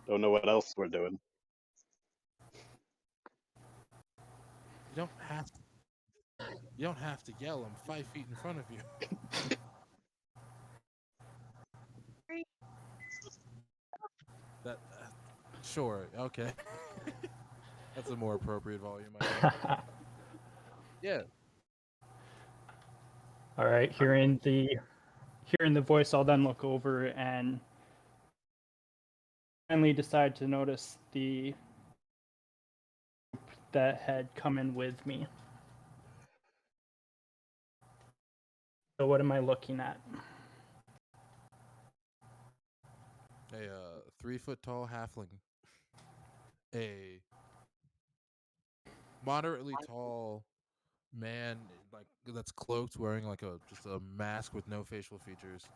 don't know what else we're doing. You don't have to. You don't have to yell. I'm 5 feet in front of you. That sure, okay. That's a more appropriate volume, I guess. Yeah. All right, hearing the voice, I'll then look over and finally decide to notice the group that had come in with me. So what am I looking at? A 3-foot tall halfling. A moderately tall man, like that's cloaked, wearing like just a mask with no facial features.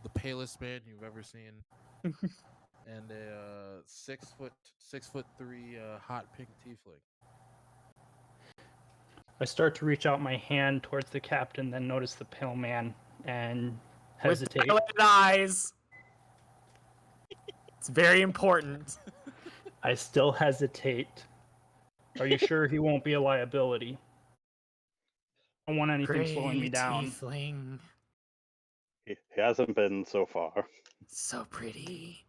The palest man you've ever seen. And a 6'3" hot pink tiefling. I start to reach out my hand towards the captain, then notice the pale man and hesitate. With dilated eyes. It's very important. I still hesitate. Are you sure he won't be a liability? I don't want anything slowing me down. Tiefling. He hasn't been so far. So pretty.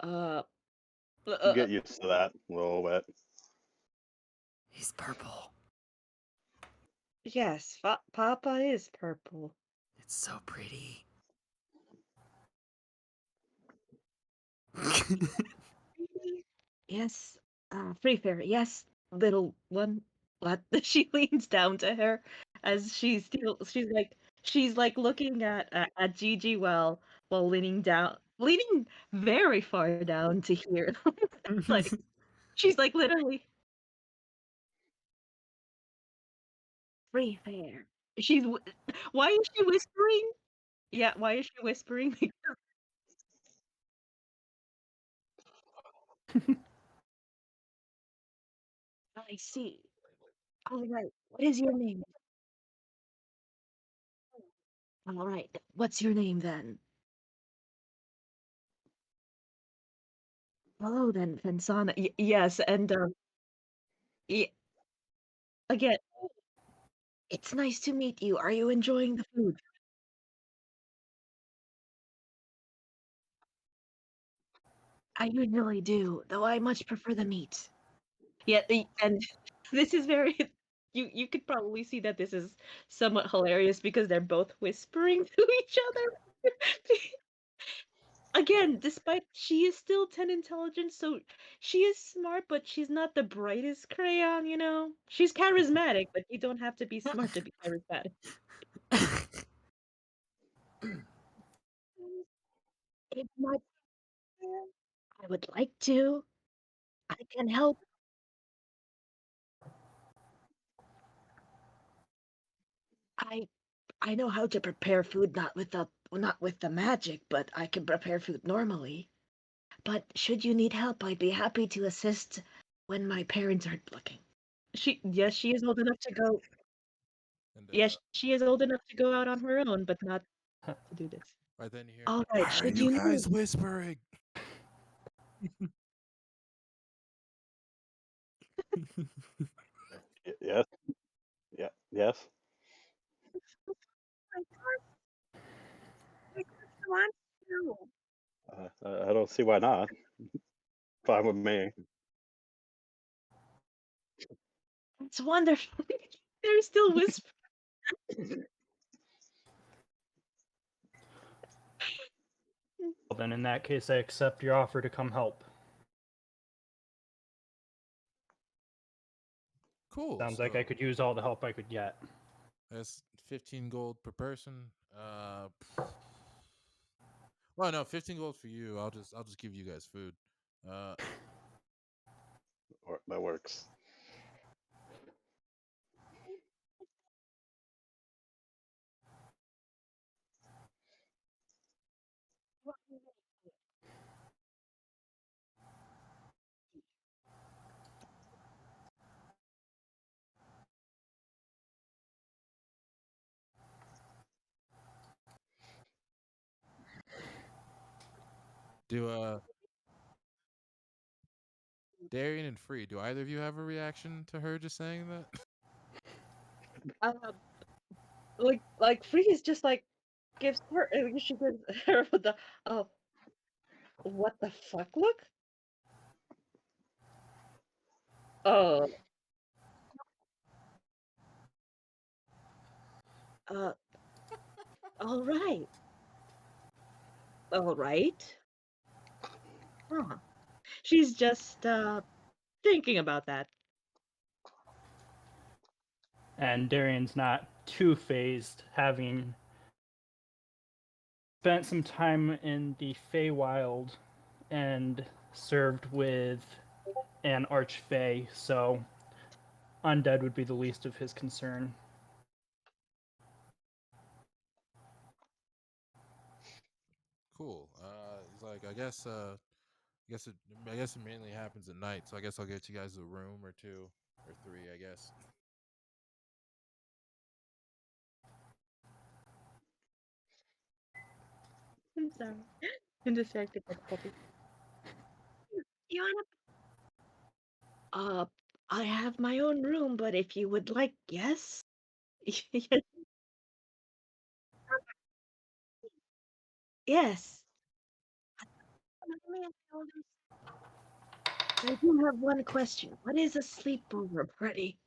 Get used to that a little bit. He's purple. Yes, Papa is purple. It's so pretty. Yes, Free Fairy. Yes, little one. What? She leans down to her as she's like looking at Jiji while leaning very far down to hear. Like she's like literally Free Fair. Why is she whispering? Yeah, why is she whispering? I see. All right. What is your name? All right. What's your name then? Hello then, Fensona. Yes, and y again, it's nice to meet you. Are you enjoying the food? I usually do, though I much prefer the meat. Yeah, and this is very you could probably see that this is somewhat hilarious because they're both whispering to each other. Again, despite she is still 10 intelligence, so she is smart, but she's not the brightest crayon, you know? She's charismatic, but you don't have to be smart to be charismatic. If my I would like to. I can help. I I know how to prepare food, not with the magic, but I can prepare food normally. But should you need help, I'd be happy to assist when my parents aren't looking. She is old enough to go. And Yes, she is old enough to go out on her own, but not to do this. right then you hear, All why right, are should you you guys need? whispering? Yes. Yeah. Yes. Want to. I don't see why not. Fine with me. It's wonderful. They're still whispering. Well, then in that case, I accept your offer to come help. Cool. Sounds so like I could use all the help I could get. that's 15 gold per person. Well, no, 15 gold for you. I'll just give you guys food. Or that works. Do Darian and Free, do either of you have a reaction to her just saying that? Like Freeze just like gives her. She gives her the what the fuck look. Oh. Uh. All right. All right. Huh. She's just thinking about that. And Darian's not too phased, having spent some time in the Feywild and served with an archfey, so undead would be the least of his concern. Cool. He's like, I guess it mainly happens at night, so I guess I'll get you guys a room or two or three, I guess. I'm sorry. I'm distracted by the puppy. You wanna? I have my own room, but if you would like, yes. Yes. I do have one question. What is a sleepover party?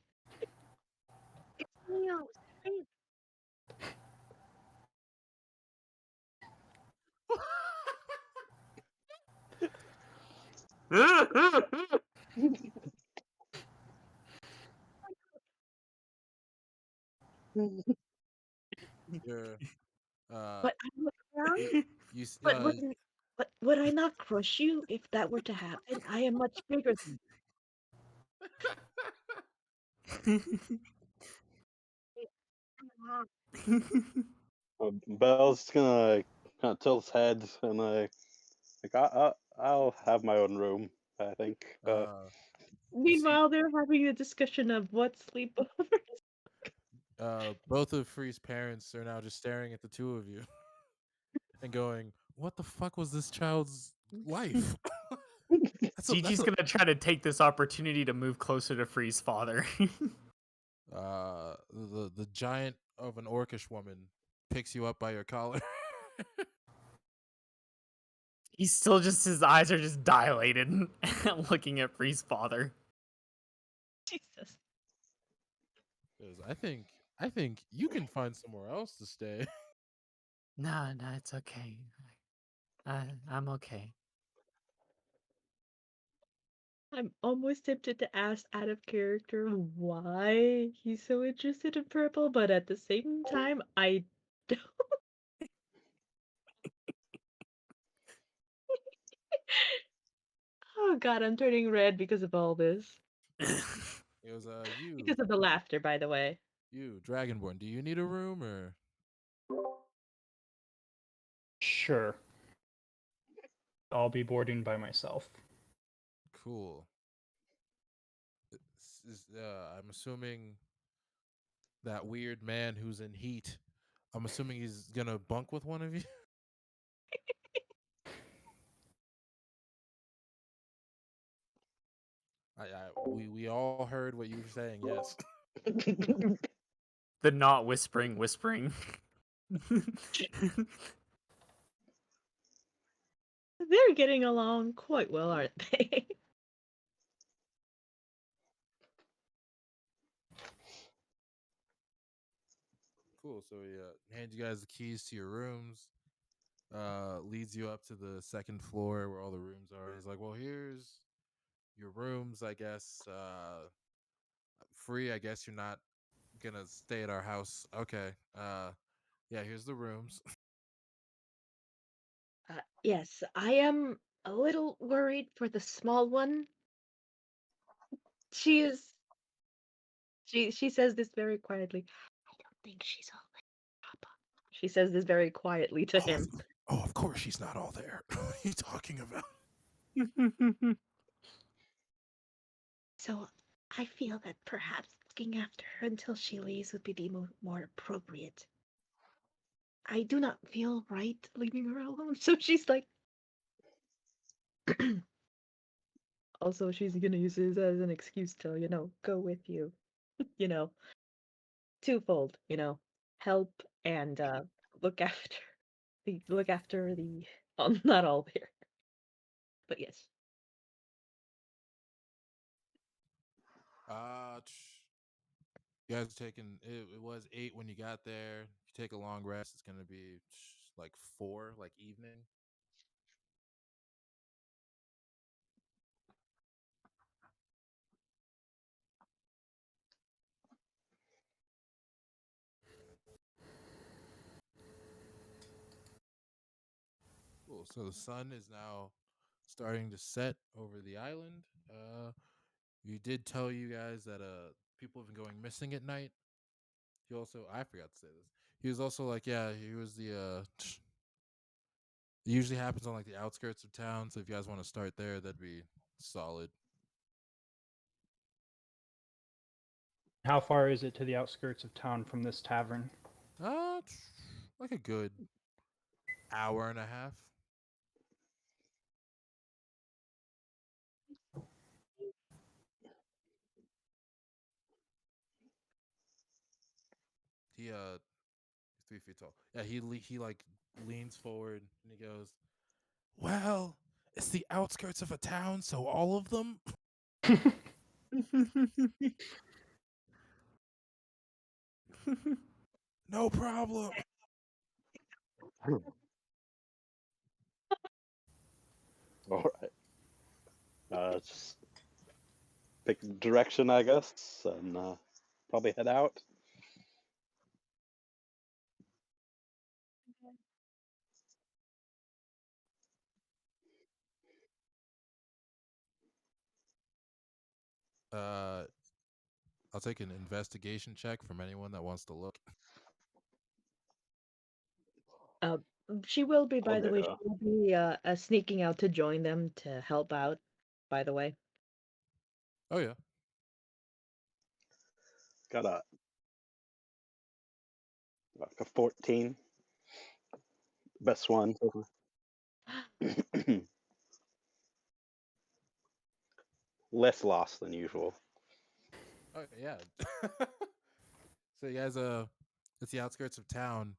It's Leo. You're, But I would crown. you, you, But would I not crush you if that were to happen? I am much bigger than Bell's gonna kind of tilt his head and I'll have my own room. I think. Meanwhile, they're having a discussion of what sleepovers. Both of Free's parents are now just staring at the two of you and going, "What the fuck was this child's life?" Gigi's gonna try to take this opportunity to move closer to Free's father. The giant of an orcish woman picks you up by your collar. He's still his eyes are just dilated, looking at Free's father. Jesus. I think you can find somewhere else to stay. No, it's okay. I'm okay. I'm almost tempted to ask out of character why he's so interested in purple, but at the same time, I don't. Oh god, I'm turning red because of all this. It was Because of the laughter, by the way. you, Dragonborn. Do you need a room or? Sure. I'll be boarding by myself. Cool. I'm assuming that weird man who's in heat. I'm assuming he's gonna bunk with one of you. We all heard what you were saying. Yes. The not whispering. They're getting along quite well, aren't they? Cool. So he hands you guys the keys to your rooms. Leads you up to the second floor where all the rooms are. He's like, "Well, here's your rooms. I guess free. I guess you're not gonna stay at our house. Okay. Yeah. Here's the rooms." Yes, I am a little worried for the small one. She is. She says this very quietly. I don't think she's all there, Papa. She says this very quietly to him. Oh, of course she's not all there. What are you talking about? So I feel that perhaps looking after her until she leaves would be the more appropriate. I do not feel right leaving her alone. So she's like, also she's gonna use this as an excuse to, go with you, you know, twofold, help and look after the not all there, but yes. You guys are taking it was 8 when you got there. If you take a long rest, it's gonna be like 4, like evening. Cool. So the sun is now starting to set over the island. You did tell you guys that people have been going missing at night. He also I forgot to say this. He was also like, yeah, he was the it usually happens on like the outskirts of town, so if you guys want to start there, that'd be solid. How far is it to the outskirts of town from this tavern? Uh like a good hour and a half. He 3 feet tall. Yeah, he like leans forward and he goes, "Well, it's the outskirts of a town, so all of them." No problem. All right. Just pick a direction, I guess, and probably head out. Uh, I'll take an investigation check from anyone that wants to look. uh she will be, by Oh the way, she yeah. will be sneaking out to join them to help out, by the way. Oh yeah. Got a like a 14. Best one. Less lost than usual. Oh yeah. So you guys it's the outskirts of town,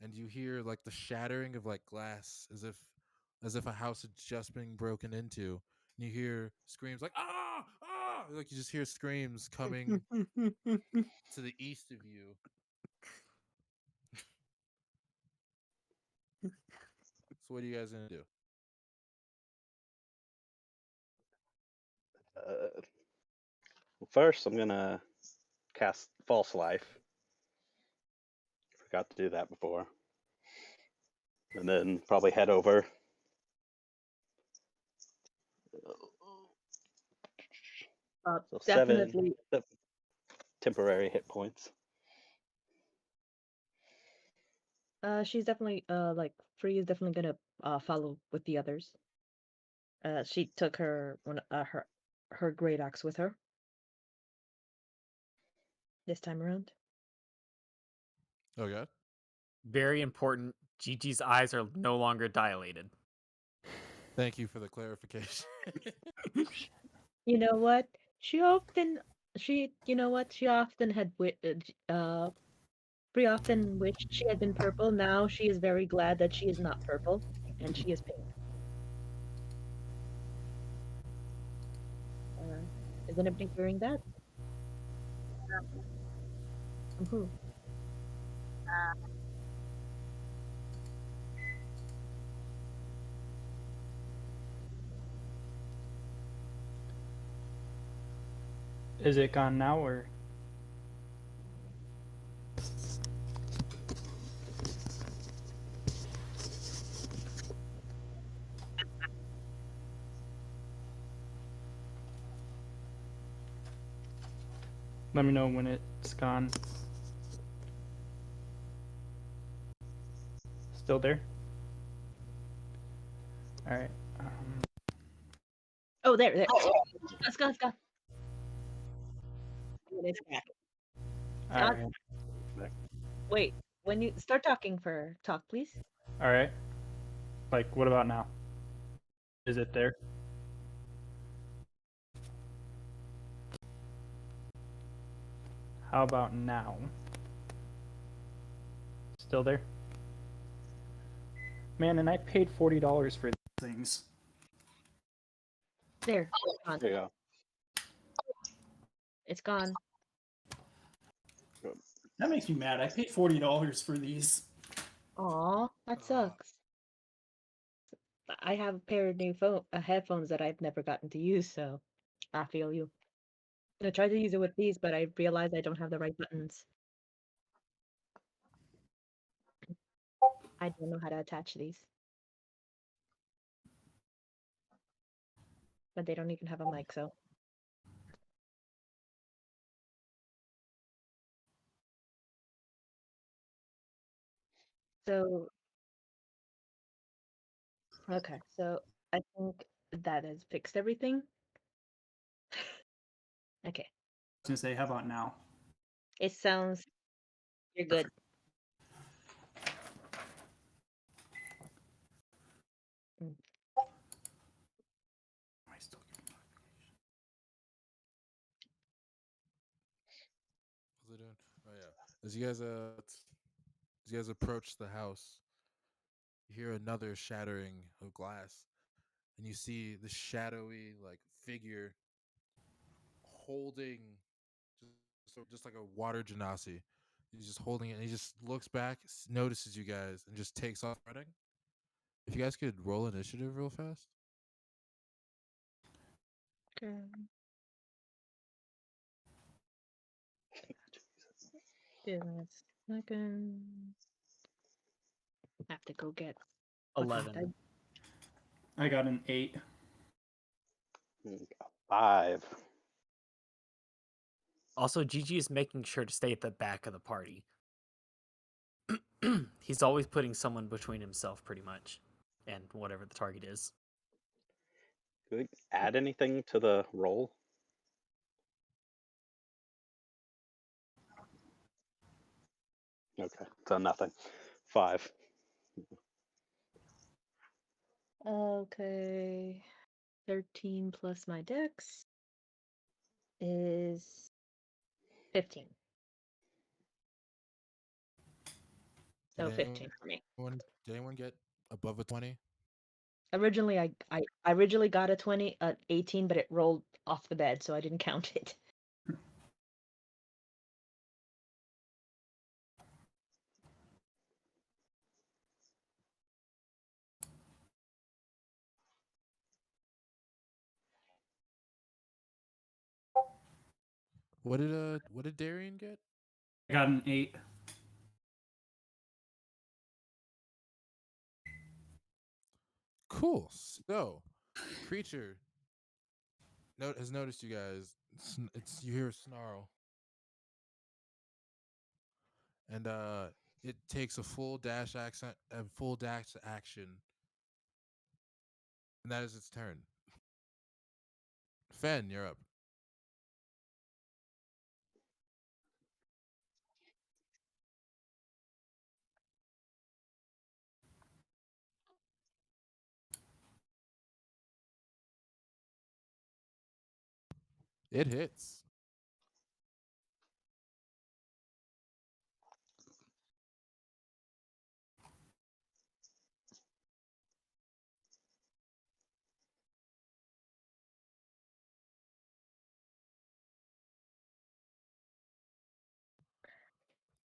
and you hear like the shattering of like glass as if a house had just been broken into. And you hear screams like like you just hear screams coming to the east of you. So what are you guys gonna do? Well, first, I'm gonna cast False Life. Forgot to do that before. And then probably head over. So 7 Definitely. temporary hit points. She's definitely like Free is definitely gonna follow with the others. She took her great axe with her this time around. Okay. Very important. Gigi's eyes are no longer dilated. Thank you for the clarification. You know what? She often she often had Free often wished she had been purple. Now she is very glad that she is not purple and she is pink. Uh, is anybody hearing that? From who? Is it gone now or? Let me know when it's gone. Still there? All right. Oh, there. It's gone. It's gone. It's back. All Gone. right. Wait, when you start talking for talk, please. All right. Like, what about now? Is it there? How about now? Still there? Man, and I paid $40 for these things. There. Gone. There you go. It's gone. That makes me mad. I paid $40 for these. Aw, that sucks. I have a pair of new headphones that I've never gotten to use, so I feel you. I tried to use it with these, but I realized I don't have the right buttons. I don't know how to attach these. But they don't even have a mic, so. So, okay, so I think that has fixed everything. Okay, I was gonna say, how about now? it sounds you're good. Mm. Am I still getting notifications? What's it doing? Oh yeah. As you guys approach the house, you hear another shattering of glass, and you see the shadowy like figure holding just like a water genasi. He's just holding it, and he just looks back, notices you guys, and just takes off running. If you guys could roll initiative real fast. Okay. Give me a second. I have to go get fucking 11. I got an 8. 5. Also, Gigi is making sure to stay at the back of the party. He's always putting someone between himself, pretty much, and whatever the target is. Do we add anything to the roll? Okay, so nothing. 5. Okay. 13 plus my dex is 15. So 15 for me. Did anyone get above a 20? Originally, I originally got a 20, 18, but it rolled off the bed, so I didn't count it. What did Darian get? I got an 8. Cool. So, creature has noticed you guys. You hear a snarl, and It takes a full dash action, and that is its turn. Fen, you're up. It hits.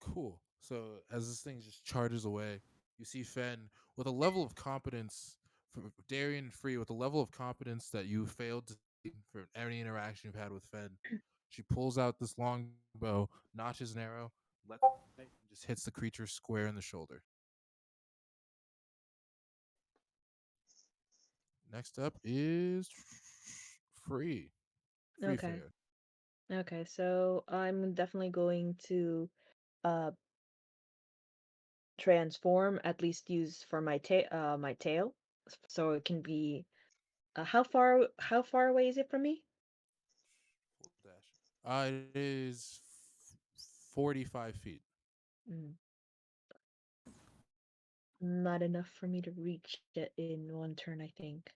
Cool. So as this thing just charges away, you see Fen with a level of competence for Darian and Free with a level of competence that you failed to see for any interaction you've had with Fen. She pulls out this longbow, notches an arrow, lets it fly, and just hits the creature square in the shoulder. Next up is Free. Free Okay. Fair. Okay, so I'm definitely going to uh transform, at least use for my tail, so it can be how far away is it from me? Full dash. It is 45 feet. Mm, not enough for me to reach it in one turn, I think.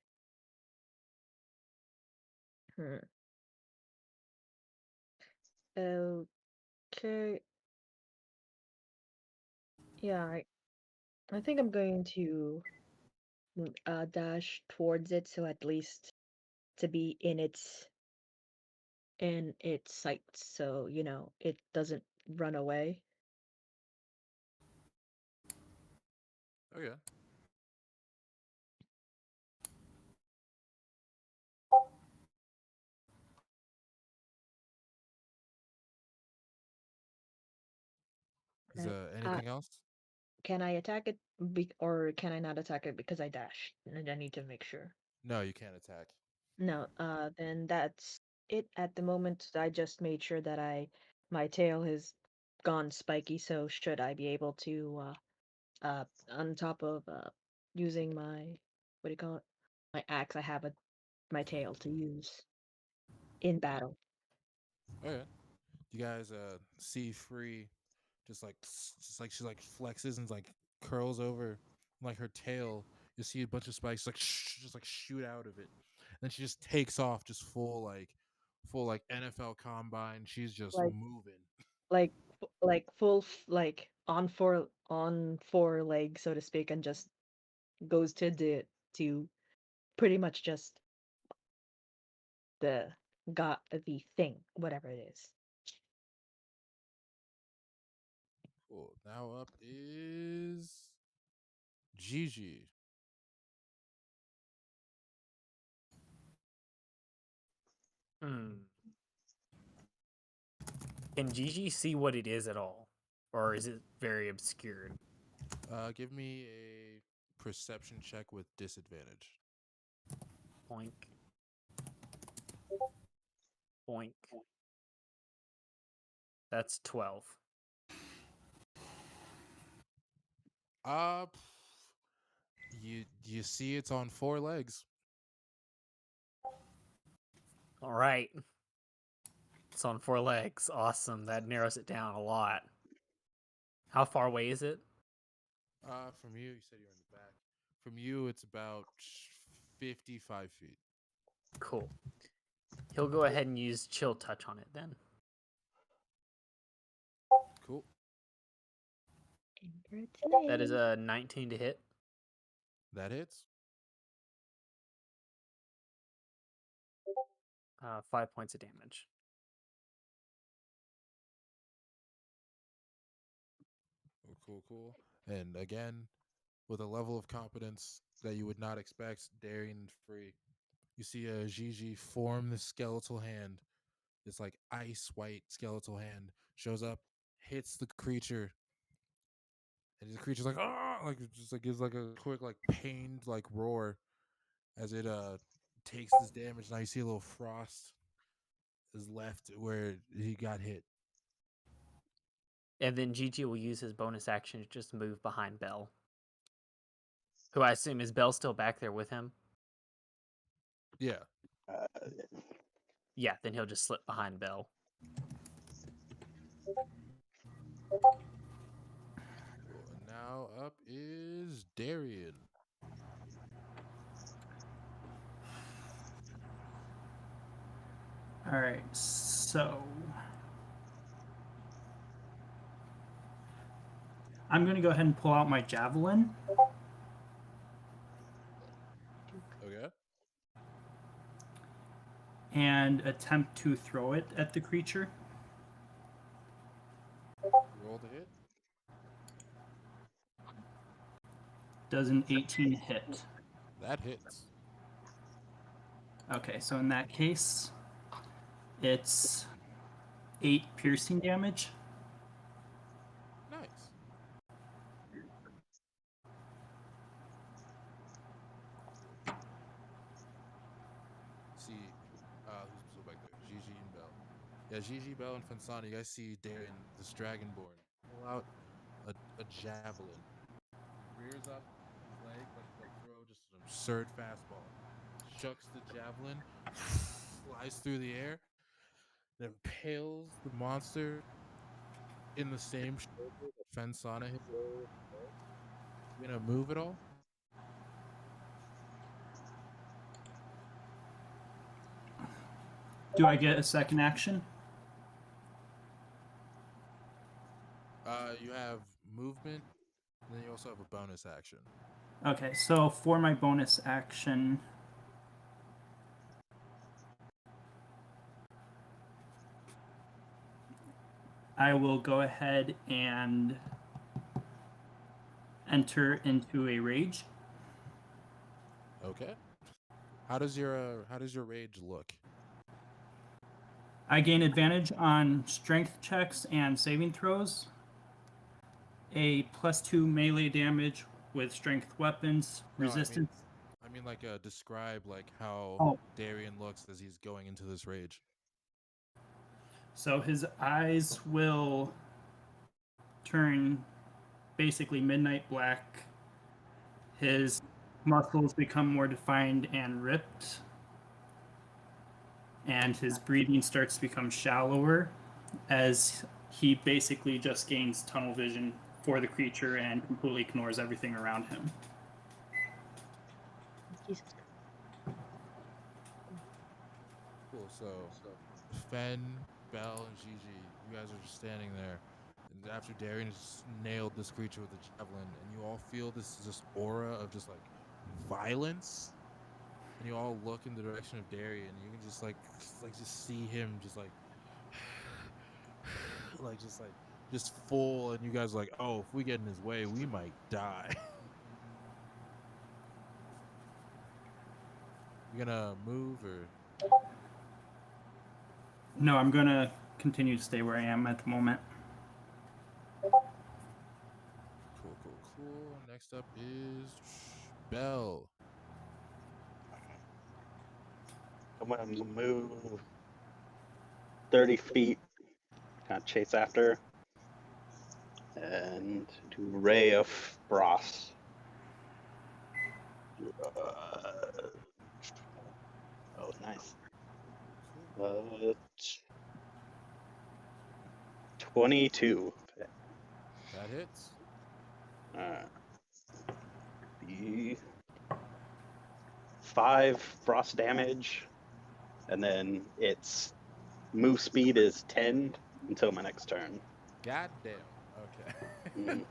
Hmm. Okay. Yeah, I think I'm going to dash towards it, so at least to be in its sights, so it doesn't run away. Okay. Is Right. anything else? Can I attack it, or can I not attack it because I dashed? And I need to make sure. No, you can't attack. No, then that's it at the moment. I just made sure that my tail has gone spiky, so should I be able to, on top of, using what do you call it? My axe, I have my tail to use in battle. Okay. You guys see Free just like she like flexes and like curls over like her tail. You see a bunch of spikes like just like shoot out of it. And then she just takes off just full like NFL combine. She's just Like, moving. like on four legs, so to speak, and just goes to pretty much just the got the thing, whatever it is. Cool. Now up is Jiji. Hmm. Can Gigi see what it is at all? Or is it very obscured? Give me a perception check with disadvantage. Boink. Boink. That's 12. Uh you see it's on four legs. All right. It's on four legs. Awesome. That narrows it down a lot. How far away is it? From you said you're in the back. From you, it's about 55 feet. Cool. He'll go ahead and use chill touch on it then. Cool. That is a 19 to hit. That hits. 5 points of damage. Cool. And again, with a level of competence that you would not expect, Darian and Free, you see a Gigi form the skeletal hand. This like ice white skeletal hand shows up, hits the creature, and the creature's like, ah, like it just like gives like a quick like pained like roar as it takes this damage. Now you see a little frost is left where he got hit. And then Jiji will use his bonus action to just move behind Bell. Who I assume is Bell still back there with him? Yeah. Yeah, then he'll just slip behind Bell. Cool. And now up is Darian. All right, so I'm going to go ahead and pull out my javelin. Okay. And attempt to throw it at the creature. Roll to hit. Does an 18 hit? That hits. Okay, so in that case, it's 8 piercing damage. Nice. See, who's still back there? Jiji and Bell. Yeah, Jiji, Bell, and Fensona. You guys see Darian, this Dragonborn, pull out a javelin, rears up his leg like throw just an absurd fastball, chucks the javelin, flies through the air, then impales the monster in the same shoulder that Fensona hit. You gonna move at all? Do I get a second action? You have movement, and then you also have a bonus action. Okay, so for my bonus action, I will go ahead and enter into a rage. Okay. How does your rage look? I gain advantage on strength checks and saving throws. A +2 melee damage with strength weapons, No, resistance. I mean like describe like how Oh. Darian looks as he's going into this rage. So his eyes will turn basically midnight black. His muscles become more defined and ripped. And his breathing starts to become shallower as he basically just gains tunnel vision for the creature and completely ignores everything around him. Jesus. Cool. So Fen, Bell, and Gigi, you guys are just standing there. And after Darian has nailed this creature with a javelin, and you all feel this just aura of just like violence. And you all look in the direction of Darian, and you can just just see him just just full, and you guys are like, oh, if we get in his way, we might die. You gonna move or? No, I'm going to continue to stay where I am at the moment. Cool. Next up is Bell. I'm gonna move 30 feet, kind of chase after, and do Ray of Frost. Oh, nice. 22. That hits. The 5 frost damage, and then its move speed is 10 until my next turn. God damn. Okay.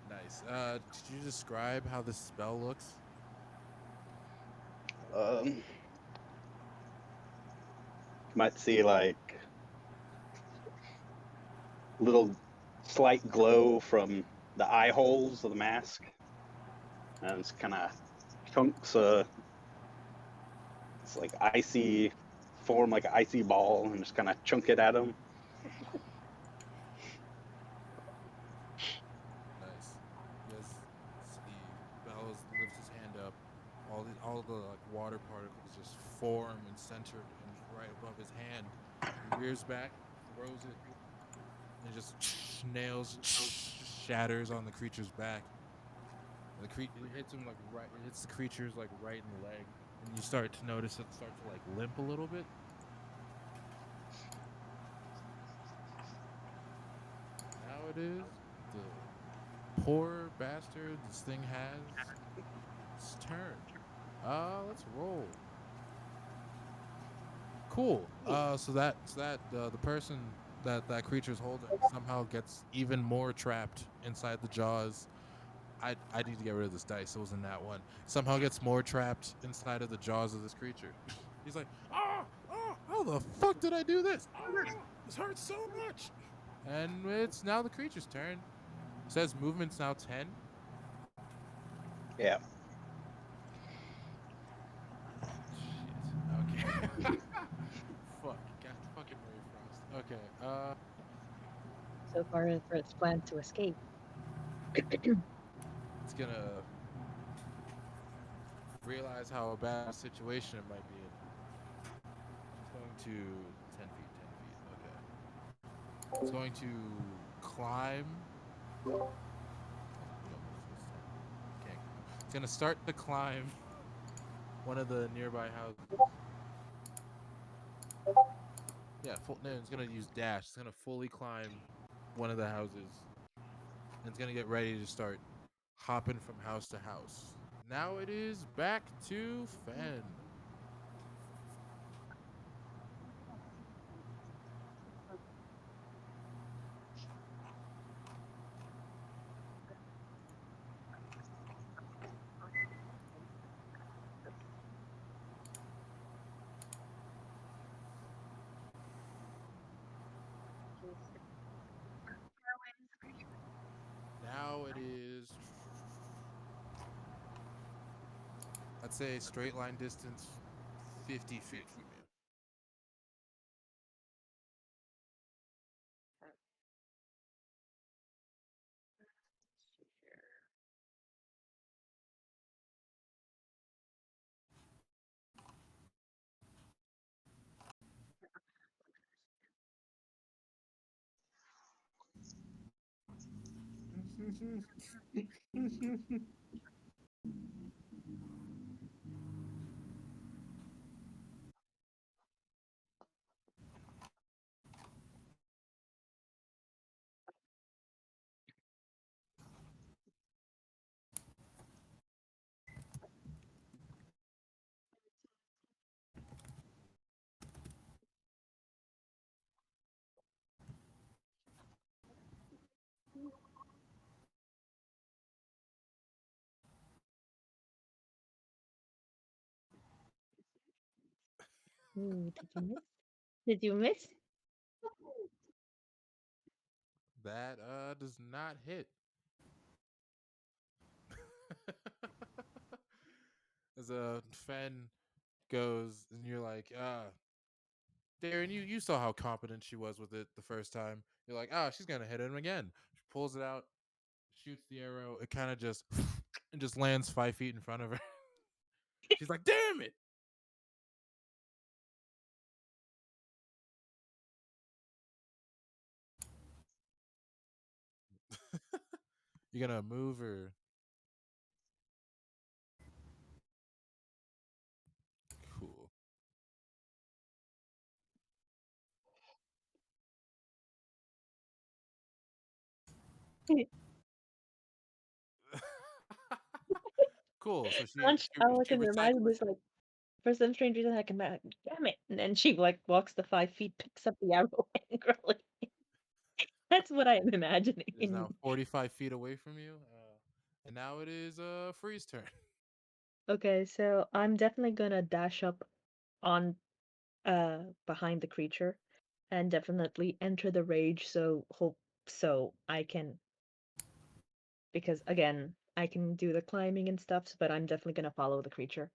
Nice. Did you describe how this spell looks? You might see like little slight glow from the eye holes of the mask, and it's kind of chunks. It's like icy, form like an icy ball, and just kind of chunk it at him. Nice. You guys see Bellows lifts his hand up. All the like water particles just form and center and right above his hand. He rears back, throws it and just nails, just shatters on the creature's back. And it hits him like right. It hits the creature's like right in the leg, and you start to notice it start to like limp a little bit. Now it is the poor bastard this thing has its turn. Let's roll. Cool. So the person that creature's holding somehow gets even more trapped inside the jaws. I need to get rid of this dice. It wasn't that one. Somehow gets more trapped inside of the jaws of this creature. He's like, how the fuck did I do this? This hurts so much. And it's now the creature's turn. It says movement's now 10. Yeah. Shit. Okay. Fuck. Got fucking Mary Frost. Okay. So far for its plan to escape. It's gonna realize how bad a situation it might be in. It's going to 10 feet, 10 feet. Okay. It's going to climb. It's gonna start to climb one of the nearby houses. Yeah, no, it's gonna use dash. It's gonna fully climb one of the houses. And it's gonna get ready to start hopping from house to house. Now it is back to Fen. Now it is, I'd say, straight line distance, 50 feet from you. Ooh, did you miss? Did you miss? That does not hit. As a Fen goes, and you're like, Darren, you saw how competent she was with it the first time. You're like, she's gonna hit him again. She pulls it out, shoots the arrow. It kind of just and just lands 5 feet in front of her. She's like, damn it. You gonna move or cool? Cool. So I she can imagine recycles. this like for some strange reason I can damn it, and then she like walks the 5 feet, picks up the arrow angrily. That's what I am imagining. It is now 45 feet away from you, and now it is Free's turn. Okay, so I'm definitely gonna dash up on behind the creature and definitely enter the rage so I can, because again, I can do the climbing and stuff, but I'm definitely gonna follow the creature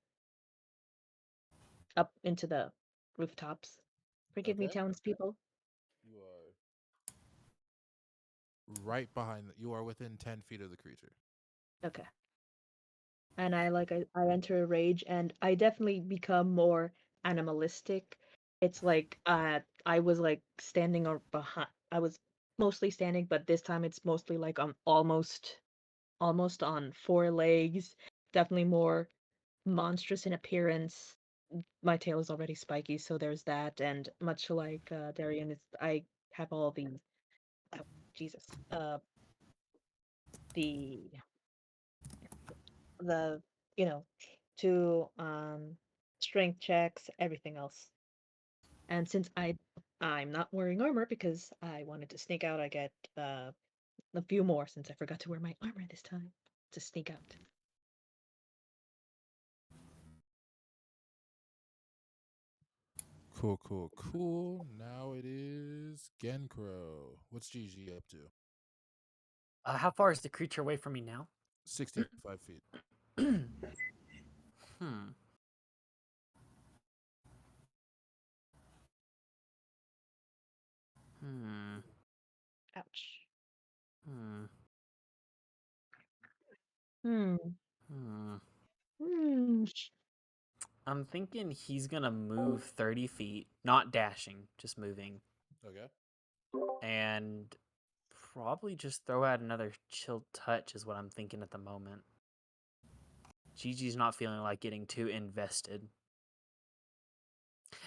up into the rooftops. Forgive me, Okay. townspeople. You are right behind. You are within 10 feet of the creature. Okay. And I enter a rage and I definitely become more animalistic. It's like I was like standing or behind I was mostly standing, but this time it's mostly like almost on four legs. Definitely more monstrous in appearance. My tail is already spiky, so there's that. And much like Darian, I have all the oh, Jesus, the the you know, two strength checks, everything else. And since I'm not wearing armor because I wanted to sneak out, I get a few more since I forgot to wear my armor this time to sneak out. Cool. Now it is Genkro. What's Jiji up to? How far is the creature away from me now? 65 feet. Hmm. Hmm. Ouch. Hmm. Hmm. Hmm. Hmm. I'm thinking he's gonna move 30 feet, not dashing, just moving, Okay. and probably just throw out another chill touch is what I'm thinking at the moment. Gigi's not feeling like getting too invested.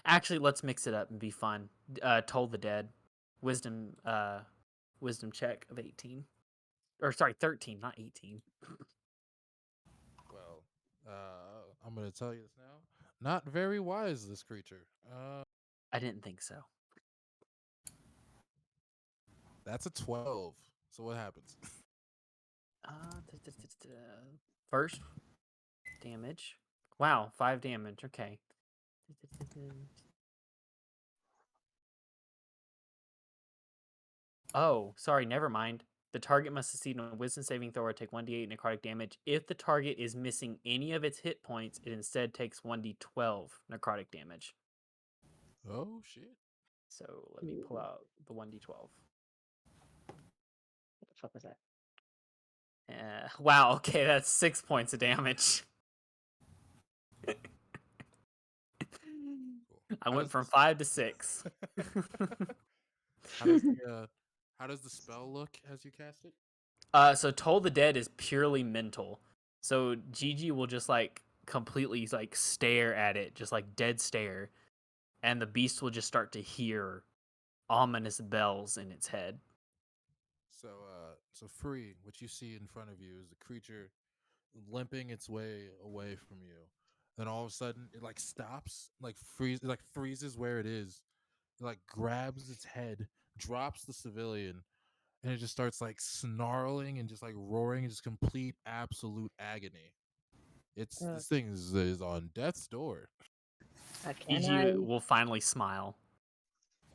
Actually, let's mix it up and be fun. Toll the Dead, wisdom check of 18, or sorry, 13, not 18. Well, I'm gonna tell you this now. Not very wise, this creature. I didn't think so. That's a 12. So what happens? First damage. Wow, 5 damage. Okay. Oh, sorry, never mind. The target must succeed on a wisdom saving throw or take 1d8 necrotic damage. If the target is missing any of its hit points, it instead takes 1d12 necrotic damage. Oh shit. So let me pull out the 1d12. What the fuck was that? Wow, okay, that's 6 points of damage. Cool. I How went does from this- 5 to 6. how does the spell look as you cast it? So Toll the Dead is purely mental. So Gigi will just like completely like stare at it, just like dead stare, and the beast will just start to hear ominous bells in its head. So free, what you see in front of you is the creature limping its way away from you. Then all of a sudden it like stops, freezes where it is. It like grabs its head, drops the civilian, and it just starts like snarling and just like roaring in just complete absolute agony. It's Uh, this thing is on death's door. Gigi will finally smile.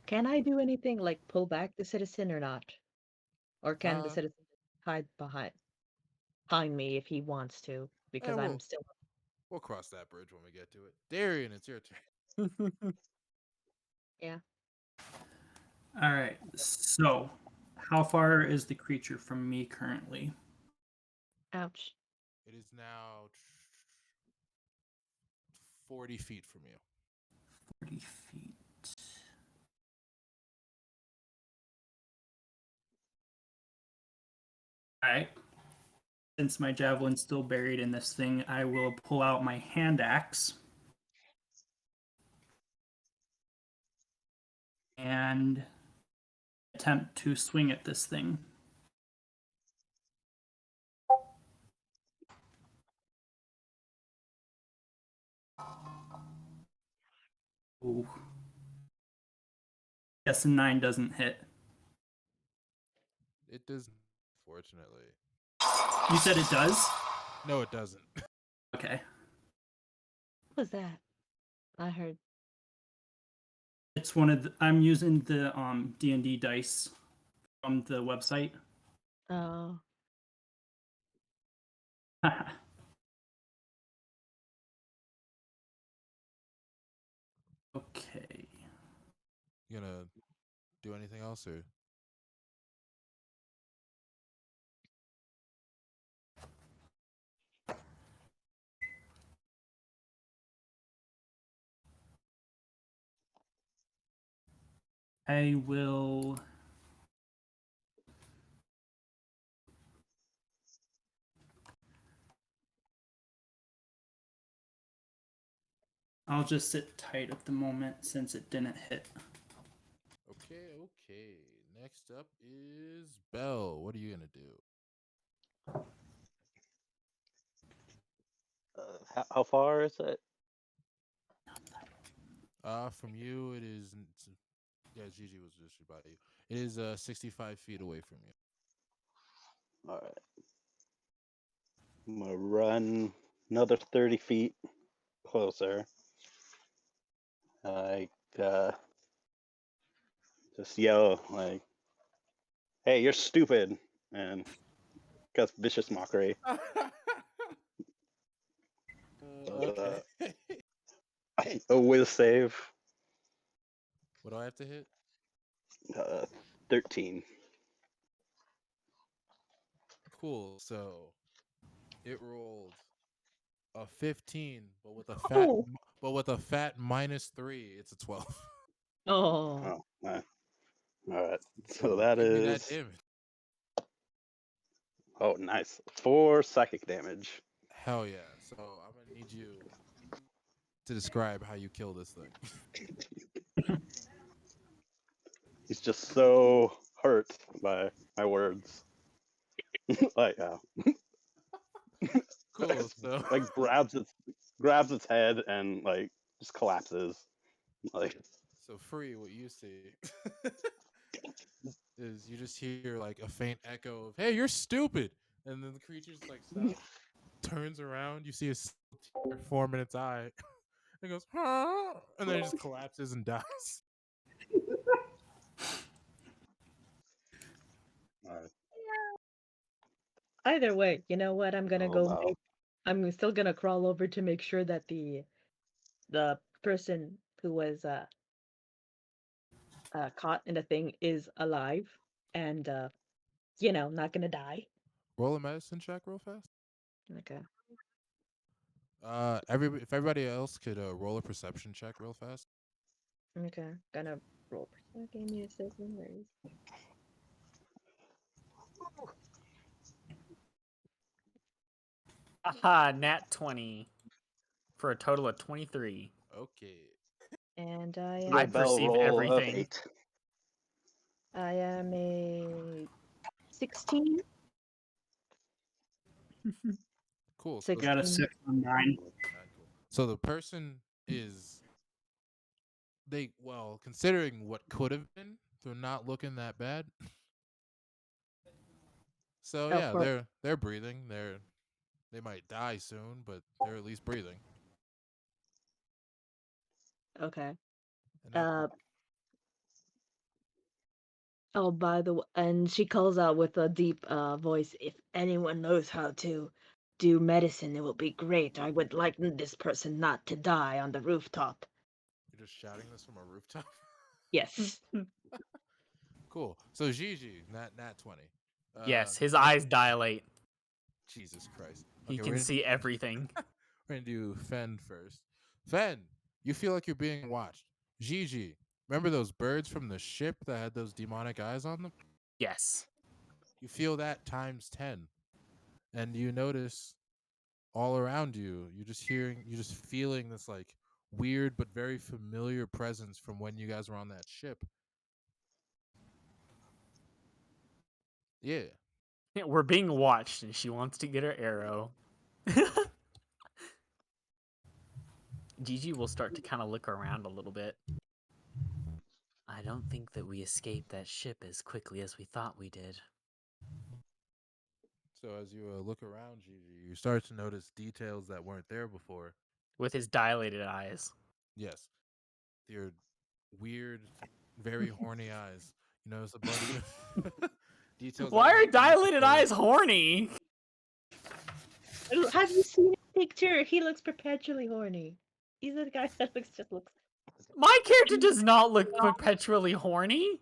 can I do anything like pull back the citizen or not? Or can the Uh citizen hide behind me if he wants to? eh, Because I'm we'll still we'll cross that bridge when we get to it. Darian, it's your turn. yeah. All right. So, how far is the creature from me currently? Ouch. It is now 40 feet from you. 40 feet. All right. Since my javelin's still buried in this thing, I will pull out my hand axe and attempt to swing at this thing. Ooh. Guess a 9 doesn't hit. It does, fortunately. You said it does? No, it doesn't. Okay. What was that? I heard. It's one of the, I'm using the D&D dice from the website. Oh. Okay. You gonna do anything else or? I will I'll just sit tight at the moment since it didn't hit. Okay. Next up is Belle. What are you gonna do? How far is it? From you, it is. Yeah, Jiji was just about you. It is 65 feet away from you. All right. I'm gonna run another 30 feet closer. Like, just yell like, "Hey, you're stupid!" and cause vicious mockery. Okay. A whiz save. What do I have to hit? 13. Cool. So it rolled a 15, but with a Oh. fat -3, it's a 12. Oh. Oh, all right. So So that give me that is. damage. Oh, nice. 4 psychic damage. Hell yeah. So I'm gonna need you to describe how you kill this thing. He's just so hurt by my words. Like, Cool. So like grabs its head and like just collapses. Like, so free. What you see is you just hear like a faint echo of "Hey, you're stupid," and then the creature's like stops, turns around. You see a tear form in its eye. It goes, "Huh?" And then it just collapses and dies. Either way, you know what? I'm gonna oh go no. I'm still gonna crawl over to make sure that the person who was caught in the thing is alive and not gonna die. Roll a medicine check real fast. Okay. If everybody else could roll a perception check real fast. Okay. Gonna roll. Give me a second. Where is Aha, nat 20 for a total of 23. Okay. and I The bell perceive roll of everything. 8. I am a 16. Cool. So, 16. Got a 6 on 9. Alright, cool. So the person is considering what could have been, they're not looking that bad. So Of yeah, course. they're breathing. They might die soon, but they're at least breathing. Okay. And that's Oh, by the way, and she calls out with a deep voice, if anyone knows how to do medicine, it will be great. I would like this person not to die on the rooftop. you're just shouting this from a rooftop. Yes. Cool. So Jiji, nat 20. Yes, his Next, eyes dilate. Jesus Christ. He Okay, can see everything. we're gonna do Fen first. Fen, you feel like you're being watched. Jiji, remember those birds from the ship that had those demonic eyes on them? Yes. You feel that times 10. And you notice all around you, you're just feeling this like weird but very familiar presence from when you guys were on that ship. Yeah. We're being watched and she wants to get her arrow. Jiji will start to kind of look around a little bit. I don't think that we escaped that ship as quickly as we thought we did. So as you look around, Gigi, you start to notice details that weren't there before. With his dilated eyes. Yes, your weird, very horny eyes. You notice a bunch of details. Why that are weren't there dilated before. eyes horny? Have you seen his picture? He looks perpetually horny. He's the guy that looks. My character does not look perpetually horny.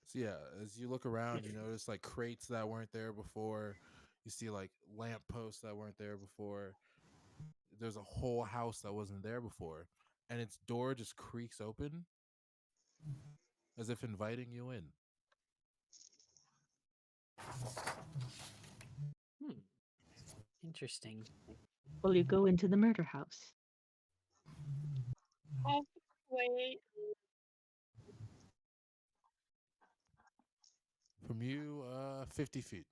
So yeah, as you look around, you notice like crates that weren't there before. You see like lamp posts that weren't there before. There's a whole house that wasn't there before, and its door just creaks open as if inviting you in. Interesting. Will you go into the murder house? Wait. From you, 50 feet.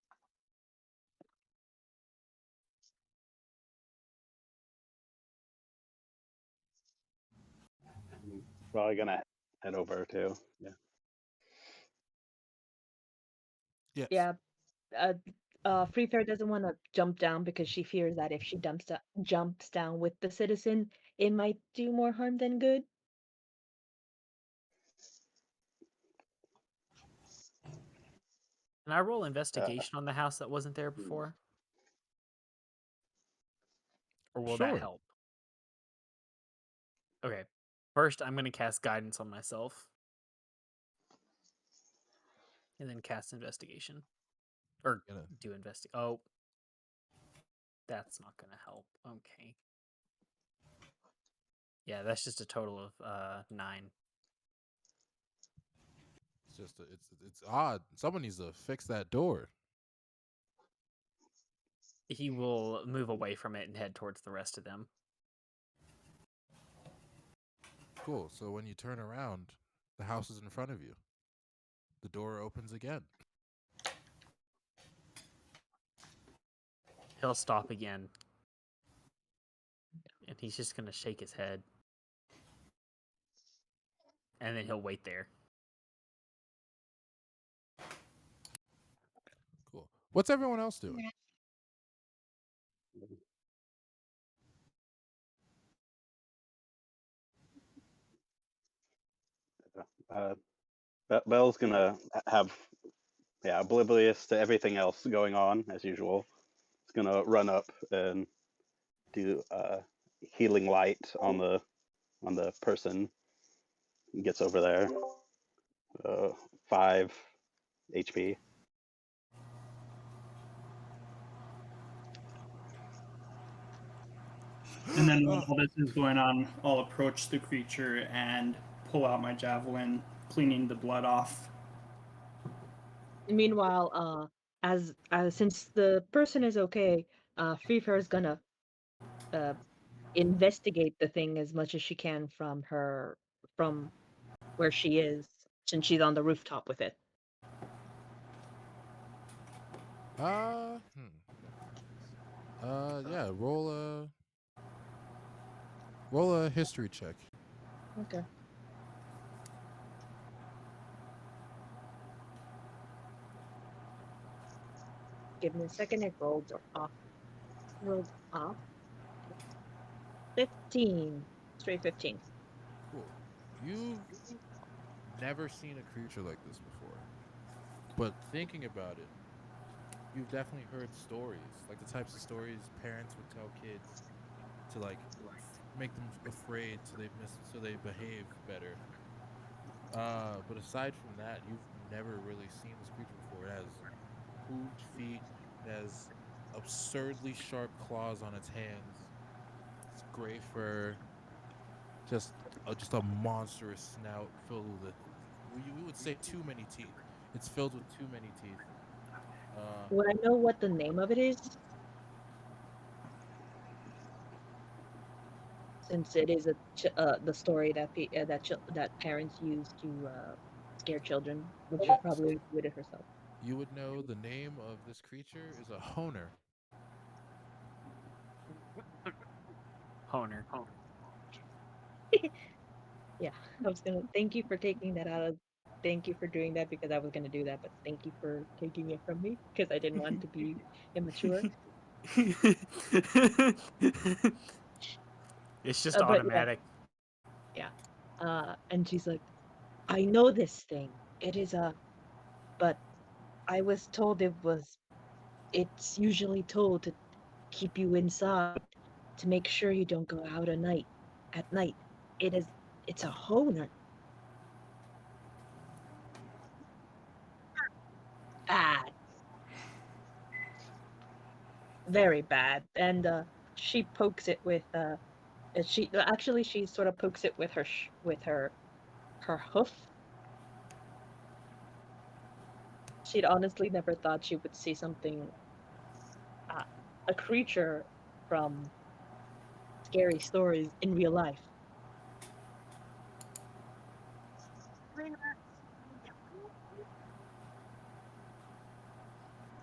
I'm probably gonna head over too. Yeah. Yes. Yeah. Free Fair doesn't want to jump down because she fears that if she jumps down with the citizen, it might do more harm than good. Can I roll investigation on the house that wasn't there before? Or will that Sure. help? Okay. First, I'm going to cast guidance on myself. And then cast investigation. Or Gonna- do investigate. Oh. That's not going to help. Okay. Yeah, that's just a total of 9. It's just it's odd. Someone needs to fix that door. He will move away from it and head towards the rest of them. Cool. So when you turn around, the house is in front of you. The door opens again. He'll stop again. And he's just going to shake his head. And then he'll wait there. Cool. What's everyone else doing? Belle's gonna have, oblivious to everything else going on as usual. It's gonna run up and do healing light on the person. He gets over there. 5 HP. And then while all this is going on, I'll approach the creature and pull out my javelin, cleaning the blood off. Meanwhile, as since the person is okay, Free Fair is gonna investigate the thing as much as she can from where she is, since she's on the rooftop with it. Yeah, roll a history check. Okay. Give me a second. It rolled off. 15. Straight 15. Cool. You've never seen a creature like this before. But thinking about it, you've definitely heard stories, like the types of stories parents would tell kids to like make them afraid so they behave better. But aside from that, you've never really seen this creature before. It has huge feet, it has absurdly sharp claws on its hands. It's gray fur, just a monstrous snout filled with we would say too many teeth. It's filled with too many teeth. Would I know what the name of it is? Since it is the story that parents use to scare children, which she probably did it herself. You would know the name of this creature is a honer. Honer. Yeah, I was gonna thank you for taking that out of. Thank you for doing that because I was gonna do that, but thank you for taking it from me because I didn't want to be immature. It's just But automatic. yeah. And she's like, I know this thing. It is but I was told it's usually told to keep you inside to make sure you don't go out at night. It's a honer. Bad. Very bad. And she pokes it with she sort of pokes it with her hoof. She'd honestly never thought she would see something a creature from scary stories in real life.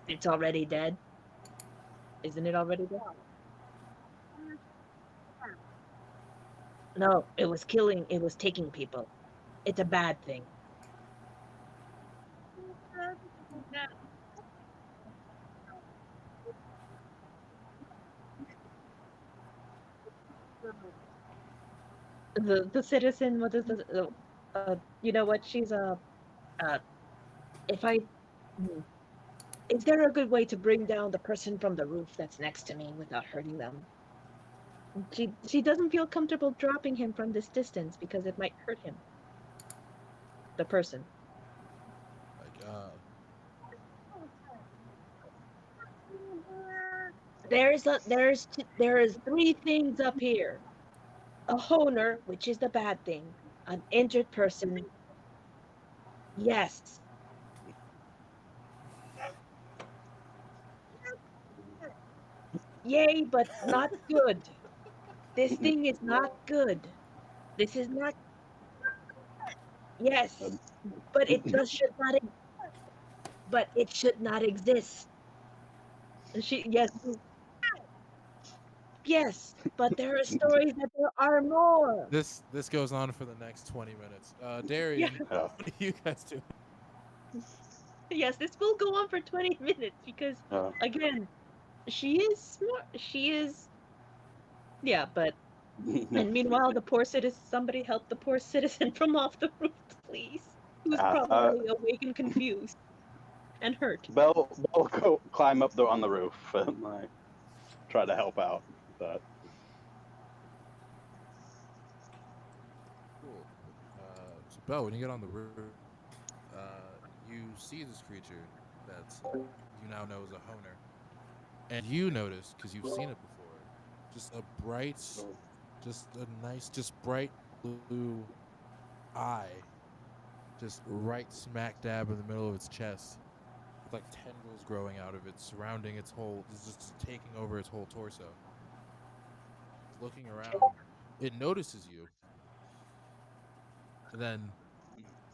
It's already dead. Isn't it already dead? No, it was taking people. It's a bad thing. The citizen, what is the you know what, she's if I is there a good way to bring down the person from the roof that's next to me without hurting them? She doesn't feel comfortable dropping him from this distance because it might hurt him. The person. Like, There is three things up here. A honer, which is the bad thing. An injured person. Yes. Yay, but not good. This thing is not good. This is not. Yes, but it just should not. But it should not exist. Yes, yes, but there are stories that there are more. this goes on for the next 20 minutes. Darian, Oh. what are you guys doing? Yes, this will go on for 20 minutes because, Oh. again, she is smart. She is. Yeah, but. And meanwhile, the poor citizen. Somebody help the poor citizen from off the roof, please. Who's probably awake and confused and hurt. Bell go climb up on the roof and like try to help out, but Cool. So Belle, when you get on the roof, you see this creature that's you now know is a honer, and you notice because you've seen it before, just a bright, just a nice, just bright blue eye, just right smack dab in the middle of its chest, with like tendrils growing out of it, surrounding its whole, just taking over its whole torso. Looking around, it notices you, and then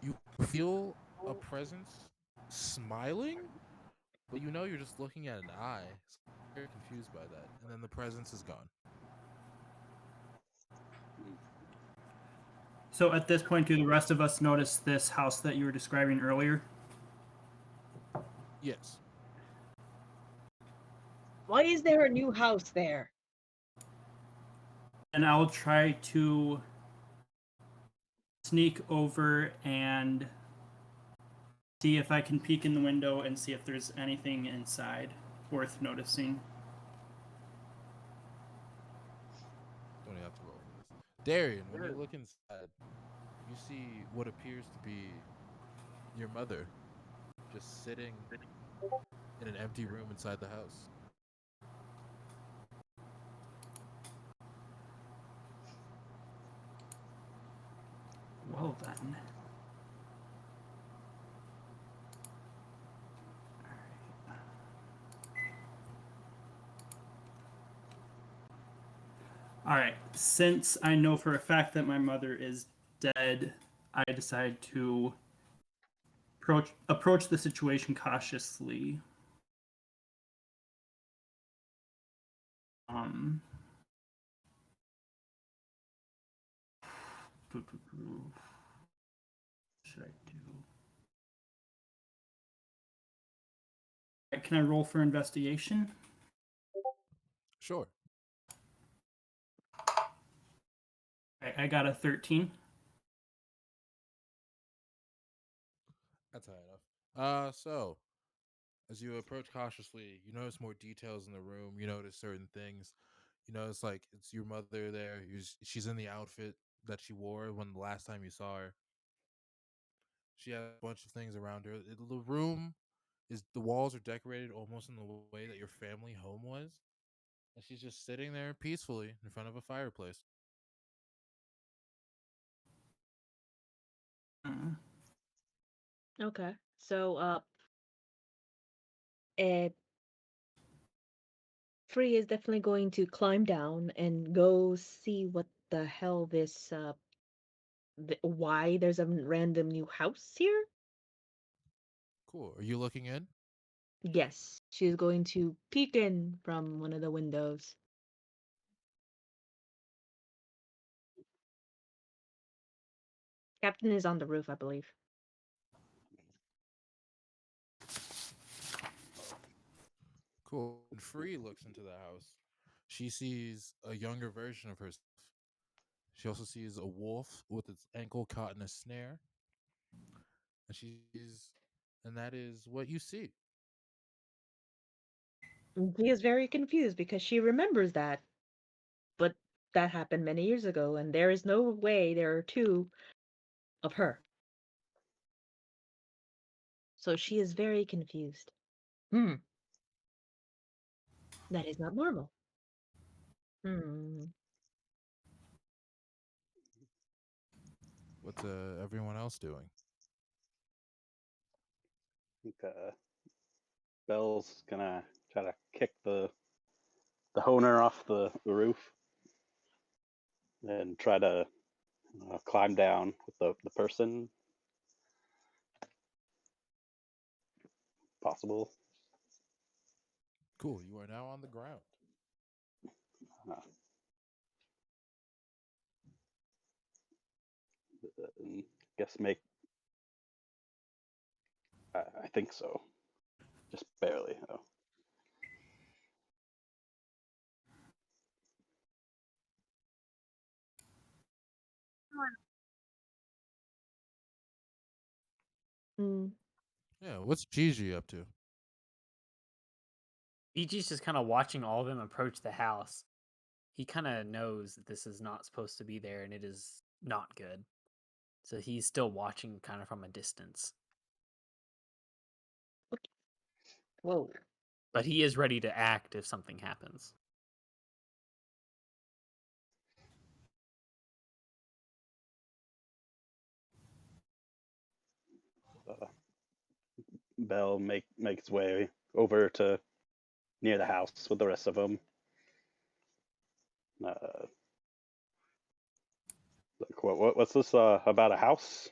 you feel a presence smiling, but you know you're just looking at an eye. So you're very confused by that, and then the presence is gone. So at this point, do the rest of us notice this house that you were describing earlier? Yes. Why is there a new house there? And I'll try to sneak over and see if I can peek in the window and see if there's anything inside worth noticing. Don't even have to roll for this. Darian, when you look inside, you see what appears to be your mother just sitting in an empty room inside the house. Well then. Alright, since I know for a fact that my mother is dead, I decide to approach the situation cautiously. What should I do? Can I roll for investigation? Sure. Right, I got a 13. That's high enough. So as you approach cautiously, you notice more details in the room. You notice certain things. You notice like it's your mother there. She's in the outfit that she wore when the last time you saw her. She has a bunch of things around her. The room is the walls are decorated almost in the way that your family home was, and she's just sitting there peacefully in front of a fireplace. Okay. So, uh, Free is definitely going to climb down and go see what the hell this why there's a random new house here. Cool. Are you looking in? Yes, she's going to peek in from one of the windows. Captain is on the roof, I believe. Cool. When Free looks into the house, she sees a younger version of herself. She also sees a wolf with its ankle caught in a snare. And that is what you see. She is very confused because she remembers that, but that happened many years ago, and there is no way there are two of her. So she is very confused. Hmm, that is not normal. Hmm. What's everyone else doing? I think Belle's gonna try to kick the honer off the roof and try to climb down with the person possible. Cool. You are now on the ground. Uh, guess make. I think so. Just barely though. Hmm. Yeah. What's Jiji up to? Jiji's just kind of watching all of them approach the house. He kind of knows that this is not supposed to be there and it is not good. So he's still watching kind of from a distance. Whoa. But he is ready to act if something happens. Belle makes way over to near the house with the rest of them. Like what's this about a house?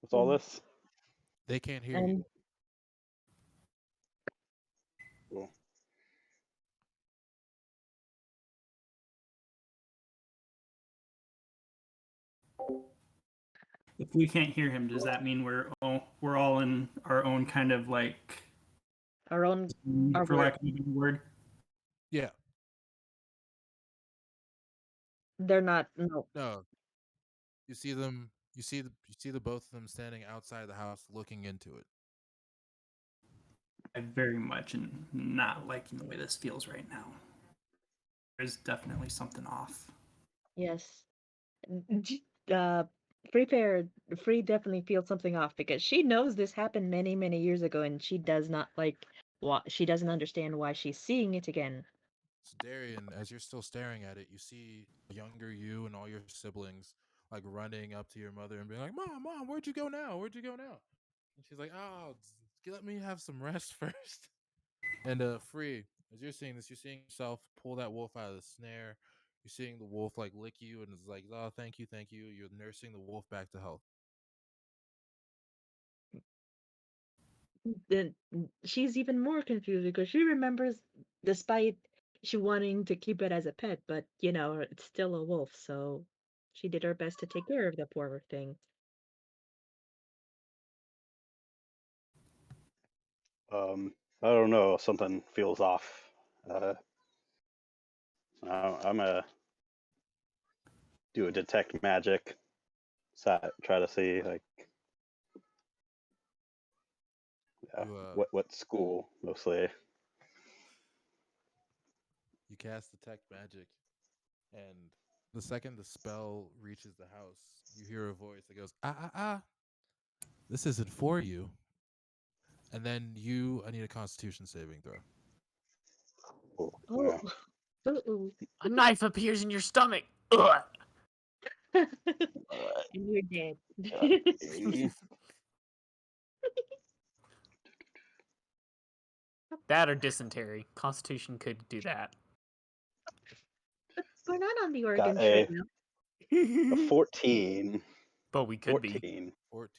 What's all this? They can't hear And you. Cool. If we can't hear him, does that mean we're all in our own kind of like, our own, our for word, lack of a better word? Yeah. they're not. No. No. You see them. You see the both of them standing outside the house, looking into it. I very much am not liking the way this feels right now. There's definitely something off. Yes. Uh, Free definitely feels something off because she knows this happened many, many years ago, and she does not like. She doesn't understand why she's seeing it again. So Darian, as you're still staring at it, you see younger you and all your siblings like running up to your mother and being like, "Mom, where'd you go now? Where'd you go now?" And she's like, "Oh, let me have some rest first." And Free, as you're seeing this, you're seeing yourself pull that wolf out of the snare. You're seeing the wolf like lick you and is like, "Oh, thank you, thank you." You're nursing the wolf back to health. Then she's even more confused because she remembers, despite she wanting to keep it as a pet, but it's still a wolf, so she did her best to take care of the poor thing. I don't know. Something feels off. I'm gonna do a detect magic. Try to see like You what school mostly. you cast detect magic, and the second the spell reaches the house, you hear a voice that goes, "Ah ah ah, this isn't for you." And then I need a Constitution saving throw. Oh, Oh, uh-oh. A knife appears in your stomach. Ugh. And you're dead. okay. That or dysentery. Constitution could do that. But we're not on the Got Oregon a, Trail. a 14. But we could be. 14. 14.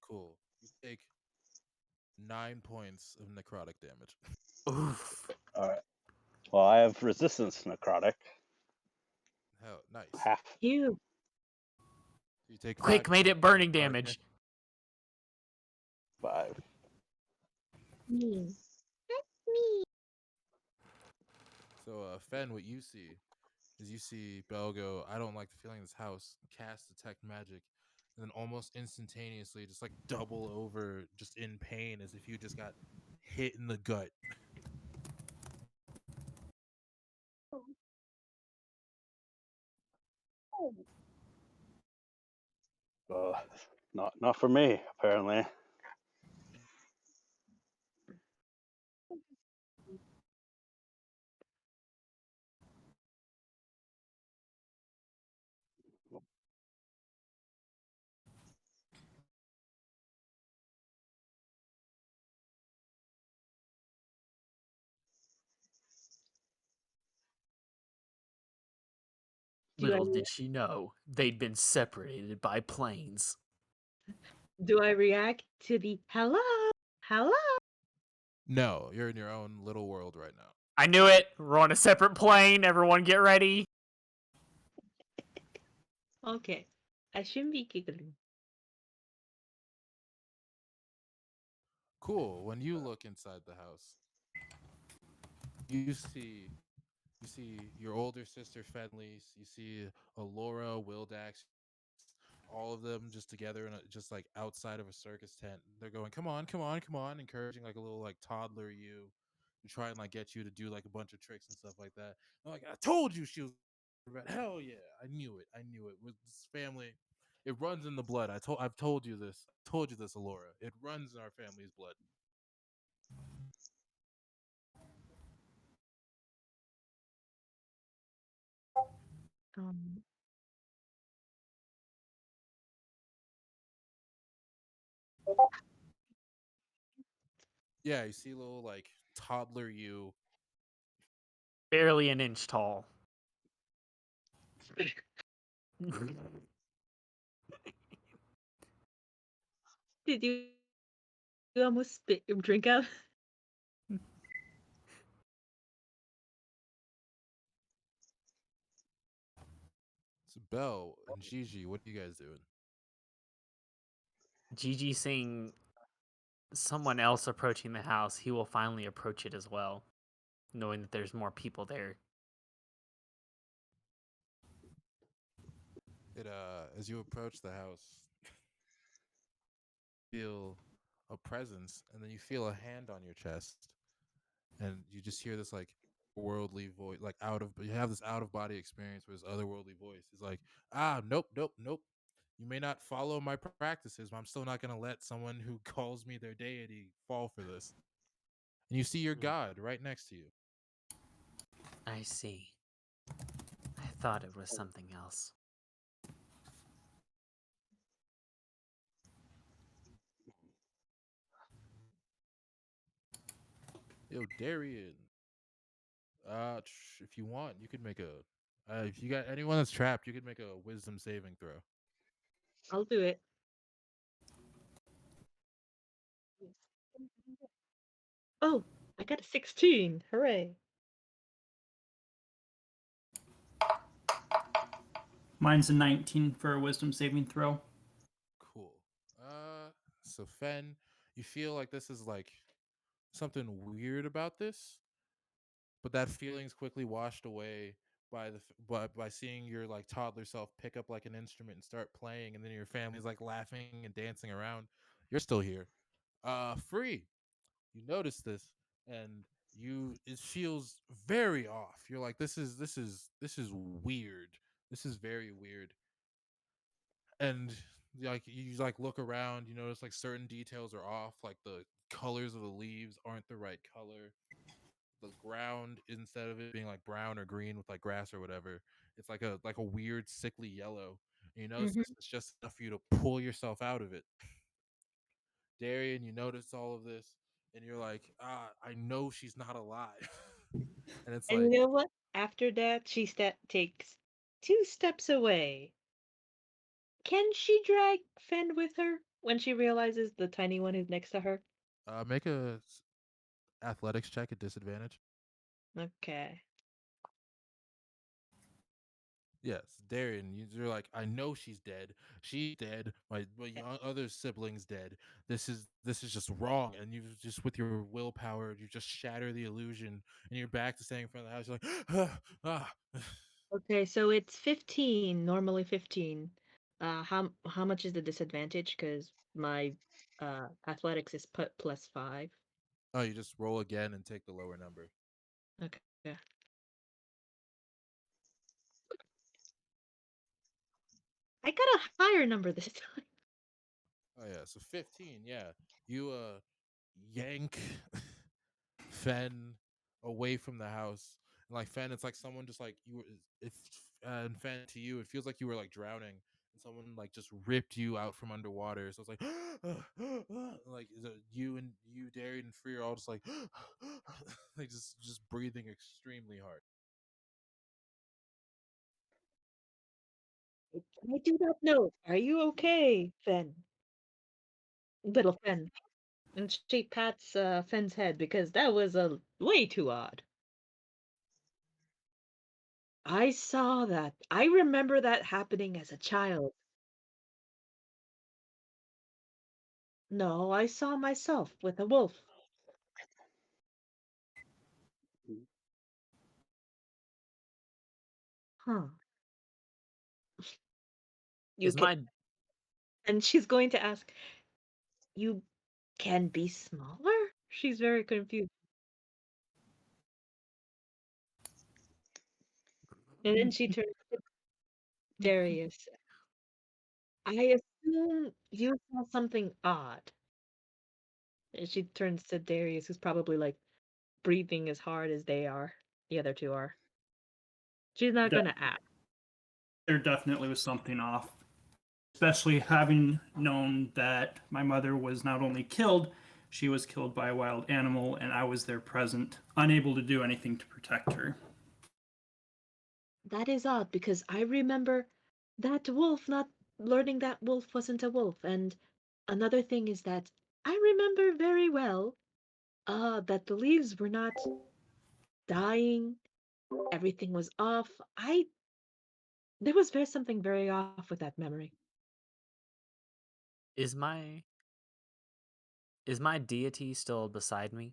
Cool. You take 9 points of necrotic damage. Oof. All right. Well, I have resistance to necrotic. Hell, nice. Half. You. You take Quick, 5 made points it of burning necrotic damage. 5. Me. That's me. So, Fen, what you see is you see Belle go, I don't like the feeling of this house, cast detect magic, and then almost instantaneously just like double over just in pain as if you just got hit in the gut. Not for me, apparently. Do I Little did she know they'd been separated by planes. do I react to the hello? Hello? No, you're in your own little world right now. I knew it. We're on a separate plane. Everyone get ready. Okay. I shouldn't be giggling. Cool. When you look inside the house, you see your older sister Fenley, you see Alora, Wildax, all of them just together in just like outside of a circus tent. They're going, come on, come on, come on, encouraging like a little like toddler you to try and like get you to do like a bunch of tricks and stuff like that. I'm like, I told you she was red. Hell yeah, I knew it. I knew it. With this family, it runs in the blood. I've told you this. I told you this, Alora. It runs in our family's blood. Um, Yeah, you see little like toddler you. Barely an inch tall. did you almost spit your drink out? So Belle and Jiji, what are you guys doing? Jiji seeing someone else approaching the house, he will finally approach it as well, knowing that there's more people there. It as you approach the house, feel a presence, and then you feel a hand on your chest, and you just hear this like worldly voice, like you have this out of body experience where this otherworldly voice is like, nope, nope, nope. You may not follow my practices, but I'm still not gonna let someone who calls me their deity fall for this. And you see your god right next to you. I see. I thought it was something else. Yo, Darian. If you want, you could make a. If you got anyone that's trapped, you could make a wisdom saving throw. I'll do it. Oh, I got a 16. Hooray. Mine's a 19 for a wisdom saving throw. Cool. So Fen, you feel like this is like something weird about this, but that feeling's quickly washed away by seeing your like toddler self pick up like an instrument and start playing, and then your family's like laughing and dancing around. You're still here, free. You notice this, and it feels very off. You're like, this is weird. This is very weird. And like you like look around, you notice like certain details are off, like the colors of the leaves aren't the right color. The ground, instead of it being like brown or green with like grass or whatever, it's like a weird sickly yellow. And you notice Mhm. it's just enough for you to pull yourself out of it. Darian, you notice all of this. and you're like, I know she's not alive. And it's And like, you know what? After that, she takes 2 steps away. Can she drag Fen with her when she realizes the tiny one is next to her? make a athletics check at disadvantage. Okay. Yes, Darian, you're like, I know she's dead. She's dead. My other sibling's dead. This is just wrong. And you just with your willpower, you just shatter the illusion, and you're back to staying in front of the house. You're like, Okay, so it's 15, normally 15. How much is the disadvantage? Because my athletics is put +5. oh, you just roll again and take the lower number. Okay. I got a higher number this time. Oh yeah, so 15. Yeah, you yank Fen away from the house. And like Fen, it's like someone just like you were. If and Fen, to you, it feels like you were like drowning, and someone like just ripped you out from underwater. So it's like, like you, Darian, and Free are all just like, like just breathing extremely hard. I do not know. Are you okay, Fen? Little Fen. And she pats Fen's head because that was way too odd. I saw that. I remember that happening as a child. No, I saw myself with a wolf. Huh. You Is can, my and she's going to ask, you can be smaller? She's very confused. And then she turns to Darius. I assume you saw something odd. And she turns to Darius, who's probably like breathing as hard as they are. The other two are. She's not De- gonna ask. there definitely was something off, especially having known that my mother was not only killed, she was killed by a wild animal, and I was there present, unable to do anything to protect her. That is odd because I remember that wolf not learning that wolf wasn't a wolf. And another thing is that I remember very well that the leaves were not dying, everything was off. There was something very off with that memory. is my is my deity still beside me?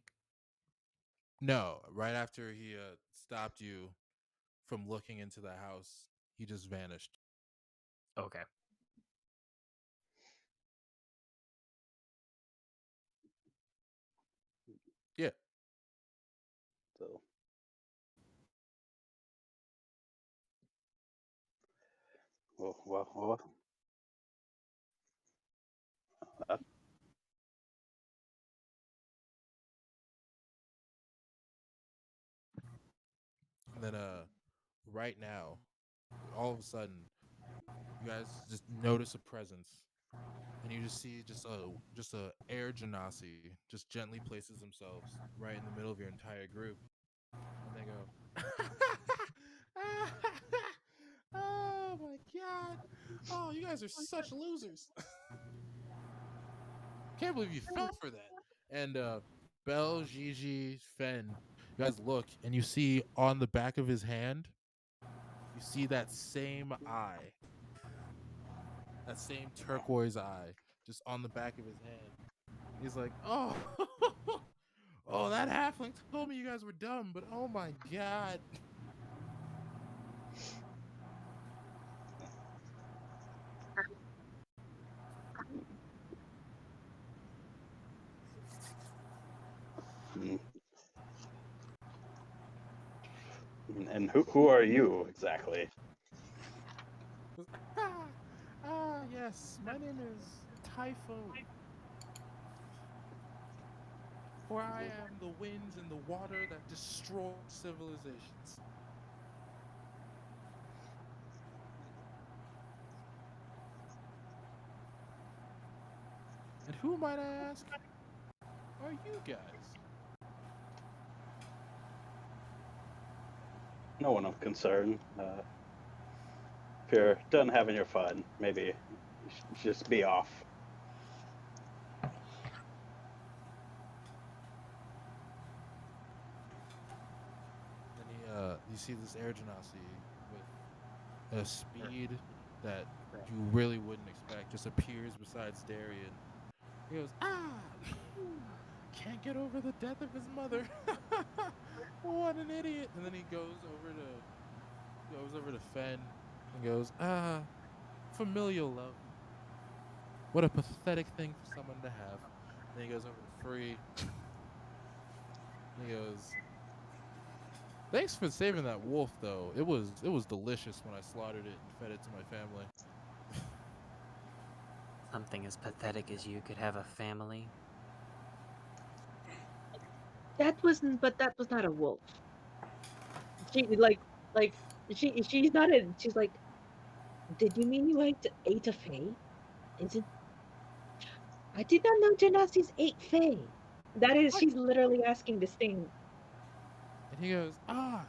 No, right after he stopped you from looking into the house, he just vanished. Okay. Yeah. So, well, uh, And then right now, all of a sudden, you guys just notice a presence, and you just see just a air genasi just gently places themselves right in the middle of your entire group, and they go, "Oh my god! Oh, you guys are such losers! Can't believe you fell for that." And Belle, Jiji, Fen, you guys look, and you see on the back of his hand, you see that same eye, that same turquoise eye, just on the back of his hand. He's like, "Oh, oh, that halfling told me you guys were dumb, but oh my god." mm, and who are you exactly? Yes, my name is Typhoon, for I am the winds and the water that destroy civilizations. And who might I ask? are you guys? No one of concern. If you're done having your fun, maybe you should just be off. Then you see this air genasi with a speed that you really wouldn't expect just appears besides Darian. He goes, can't get over the death of his mother. What an idiot! And then he goes over to Fen and goes, familial love. What a pathetic thing for someone to have. And he goes over to Free. And he goes, thanks for saving that wolf, though. It was delicious when I slaughtered it and fed it to my family. Something as pathetic as you could have a family. That was not a wolf. She she's not a. She's like, did you mean you ate a fae? Is it? I did not know Genasis ate fae. That is, she's literally asking this thing. And he goes, I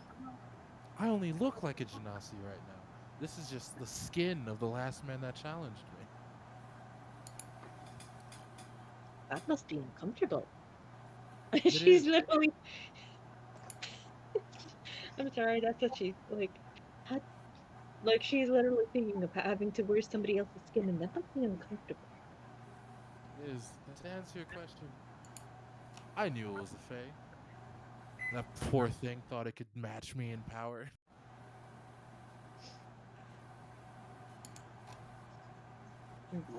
only look like a genasi right now. This is just the skin of the last man that challenged me. That must be uncomfortable. She's literally. I'm sorry, that's what she's like. Like she's literally thinking of having to wear somebody else's skin, and that must be uncomfortable. It is. And to answer your question, I knew it was a fae. That poor thing thought it could match me in power.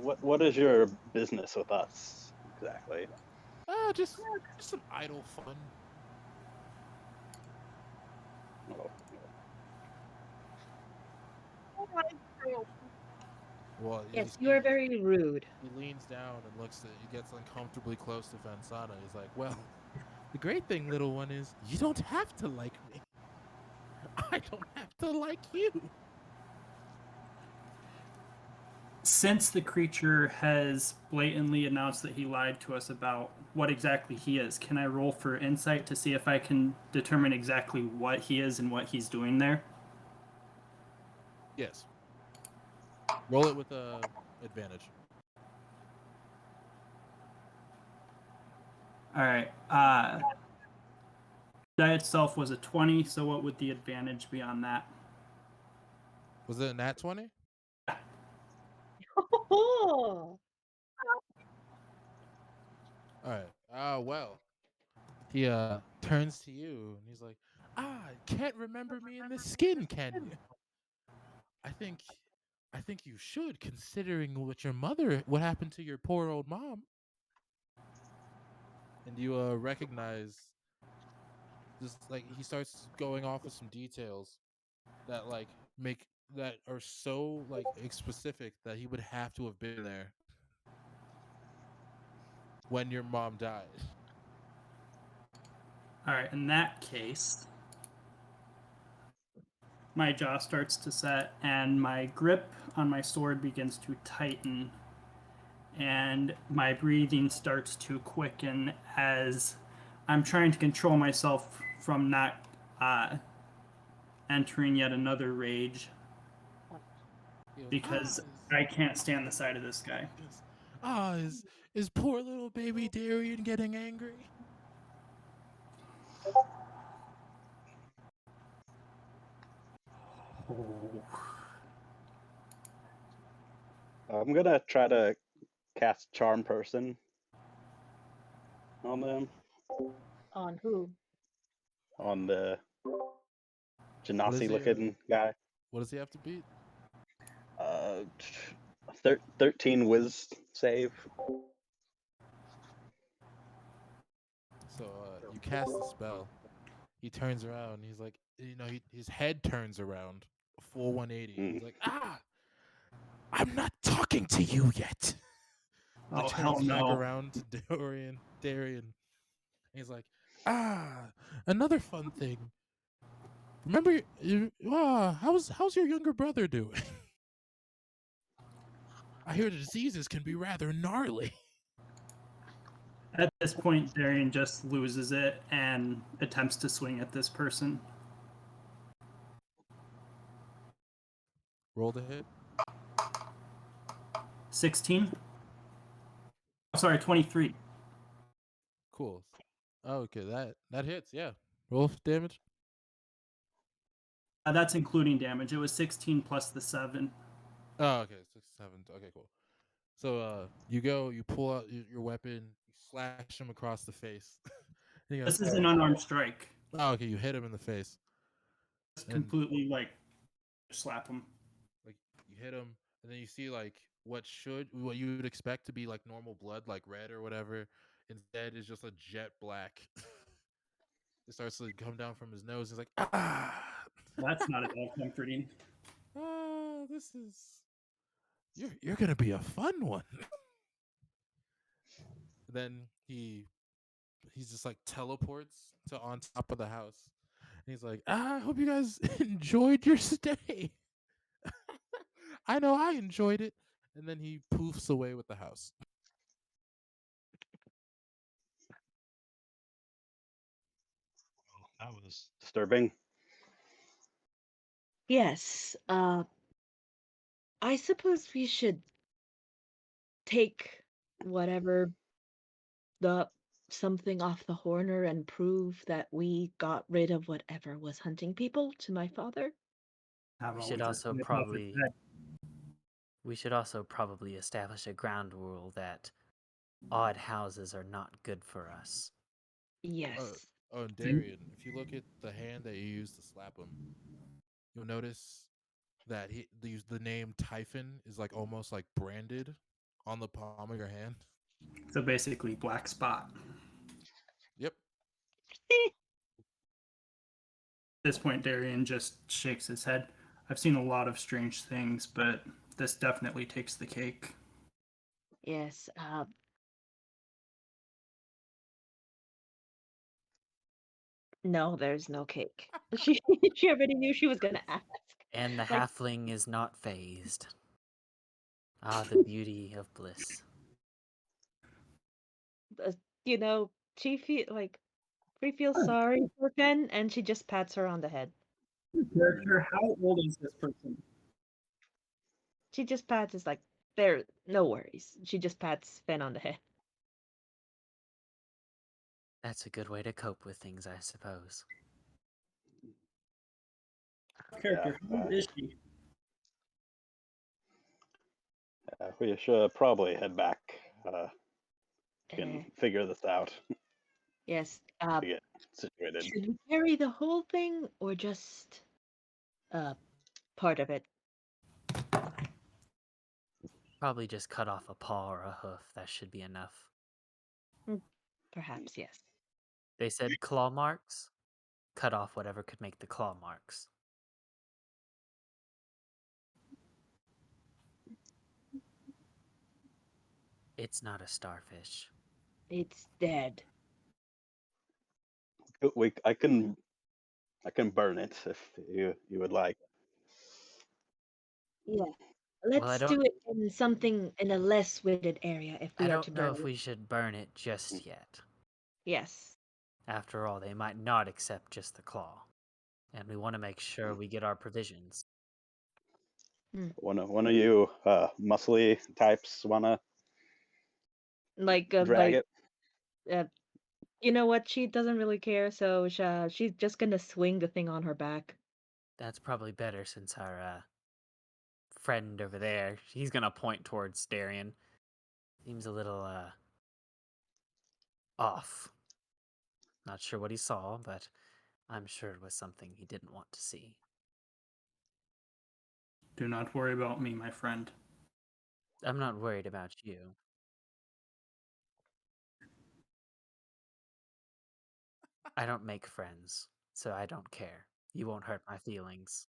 What is your business with us exactly? Just some idle fun. Oh. Well, yes, you are very rude. He leans down and looks at. He gets uncomfortably close to Fensona. He's like, "Well, the great thing, little one, is you don't have to like me. I don't have to like you." Since the creature has blatantly announced that he lied to us about what exactly he is, can I roll for insight to see if I can determine exactly what he is and what he's doing there? Yes. Roll it with advantage. All right. Die itself was a 20, so what would the advantage be on that? Was it a nat 20? Oh. All right. Well, he turns to you and he's like, can't remember me in this skin, can you? I think you should, considering what happened to your poor old mom. And you recognize, just like he starts going off with some details that that are so specific that he would have to have been there when your mom died. All right, in that case, my jaw starts to set and my grip on my sword begins to tighten and my breathing starts to quicken as I'm trying to control myself from not entering yet another rage because I can't stand the sight of this guy. Is poor little baby Darian getting angry? I'm gonna try to cast Charm Person on them. On who? On the Genasi looking guy. What does he have to beat? 13 Wiz save. So you cast the spell. He turns around. He's like, his head turns around, a full 180. He's like, I'm not talking to you yet. Oh, hell no. Back around to Darian. He's like, another fun thing. Remember, how's your younger brother doing? I hear the diseases can be rather gnarly. At this point, Darian just loses it and attempts to swing at this person. Roll to hit. 16? Oh, sorry, 23. Cool. Oh, okay, that hits. Yeah. Roll for damage. That's including damage. It was 16 plus the 7. Oh, okay, 6, 7. Okay, cool. So you pull out your weapon, you slash him across the face. He goes, This is an unarmed strike. oh, okay, you hit him in the face. Just And completely slap him. like you hit him, and then you see like what you would expect to be like normal blood, like red or whatever. Instead, is just a jet black. It starts to come down from his nose. He's like, ah. That's not at all comforting. This is you're gonna be a fun one. Then he's just like teleports to on top of the house. And he's like, I hope you guys enjoyed your stay. I know I enjoyed it. And then he poofs away with the house. That was disturbing. Yes. I suppose we should take whatever the something off the horner and prove that we got rid of whatever was hunting people to my father. We should also probably establish a ground rule that odd houses are not good for us. Yes. Oh, and Darian, if you look at the hand that you used to slap him, you'll notice that the name Typhon is like almost like branded on the palm of your hand. So basically, black spot. Yep. At this point, Darian just shakes his head. I've seen a lot of strange things, but this definitely takes the cake. Yes. No, there's no cake. She already knew she was gonna ask. And the Like- halfling is not phased. Ah, the beauty of bliss. You know, she feels sorry for Fen, and she just pats her on the head. Character, how old is this person? She just pats is like, there, no worries. She just pats Fen on the head. That's a good way to cope with things, I suppose. Character, how old is she? We should probably head back. Can figure this out. Yes. To get situated. Should we carry the whole thing or just part of it? Probably just cut off a paw or a hoof. That should be enough. Perhaps, yes. They said claw marks. Cut off whatever could make the claw marks. It's not a starfish. It's dead. I can burn it if you would like. Yeah. Let's do it in a less wooded area if we are to burn it. I don't know if we should burn it just yet. Yes. After all, they might not accept just the claw. And we want to make sure we get our provisions. One of you muscly types wanna drag it? You know what? She doesn't really care, so she's just gonna swing the thing on her back. That's probably better since our friend over there, he's gonna point towards Darian. Seems a little off. Not sure what he saw, but I'm sure it was something he didn't want to see. Do not worry about me, my friend. I'm not worried about you. I don't make friends, so I don't care. You won't hurt my feelings.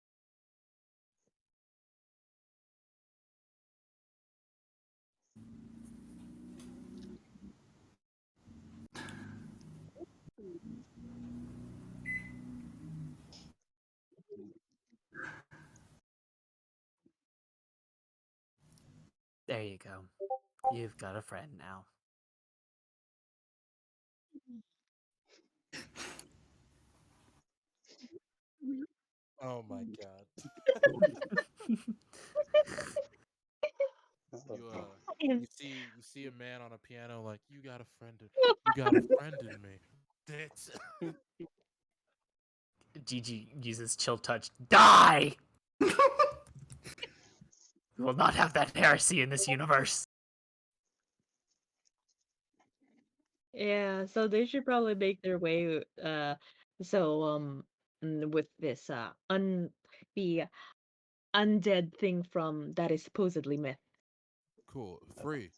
There you go. You've got a friend now. Oh my god. You see a man on a piano like you got a friend in me. That's Jiji uses chill touch. Die! We will not have that heresy in this universe. Yeah, so they should probably make their way with this the undead thing from that is supposedly myth. cool. Free.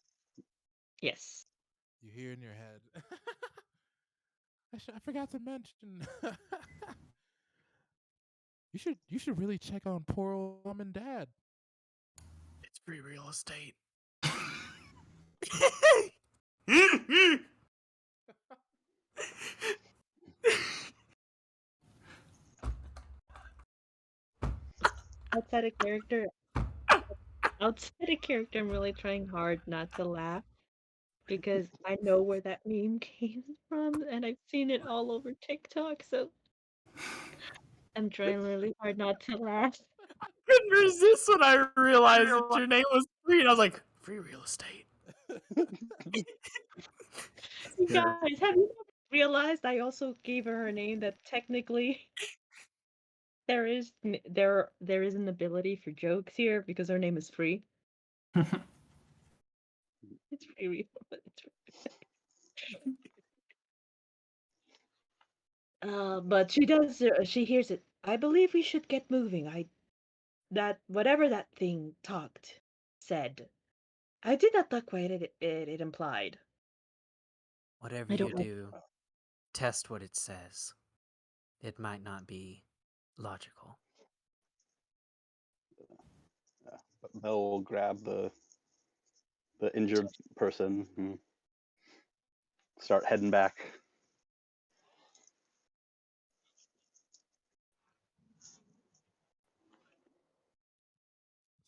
Yes. You hear in your head. I forgot to mention. you should really check on poor old mom and dad. It's free real estate. Outside of character, I'm really trying hard not to laugh because I know where that meme came from and I've seen it all over TikTok, so I'm trying really hard not to laugh. Couldn't resist when I realized that your name was free, and I was like, free real estate. You guys, have you realized I also gave her a name that technically there is an ability for jokes here because her name is free. It's free, but it's but she does. She hears it. I believe we should get moving. That whatever that thing said. I did not like what it implied. Whatever I you don't like. do, test what it says. It might not be logical. But Mel will grab the injured person and start heading back.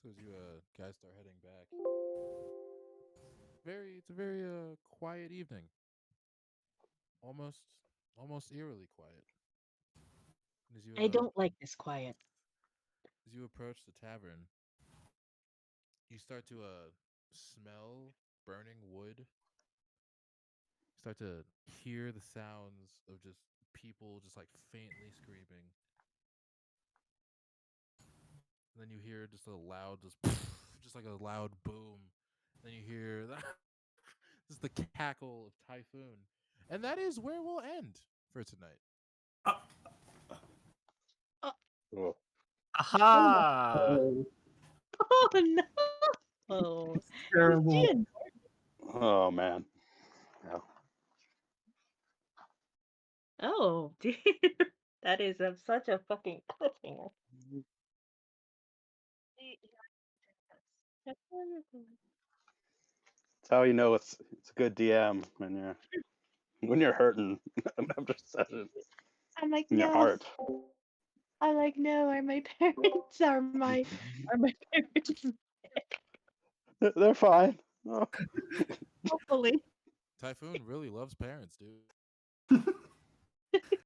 So as you guys start heading back, it's a very quiet evening. Almost eerily quiet. And I don't like this quiet. as you approach the tavern, you start to smell burning wood. You start to hear the sounds of just people just like faintly screaming. And then you hear just a loud just like a loud boom. Then you hear just the cackle of Typhoon. And that is where we'll end for tonight. Oh, Aha! Oh no! Oh, Terrible. oh man. Yeah. Oh dear, that is such a fucking cliffhanger. That's how you know it's a good DM when you're hurting after session I'm like, in your no. heart. I'm like, no. Are my parents? Are my parents? They're fine. Oh. Hopefully. Typhoon really loves parents, dude.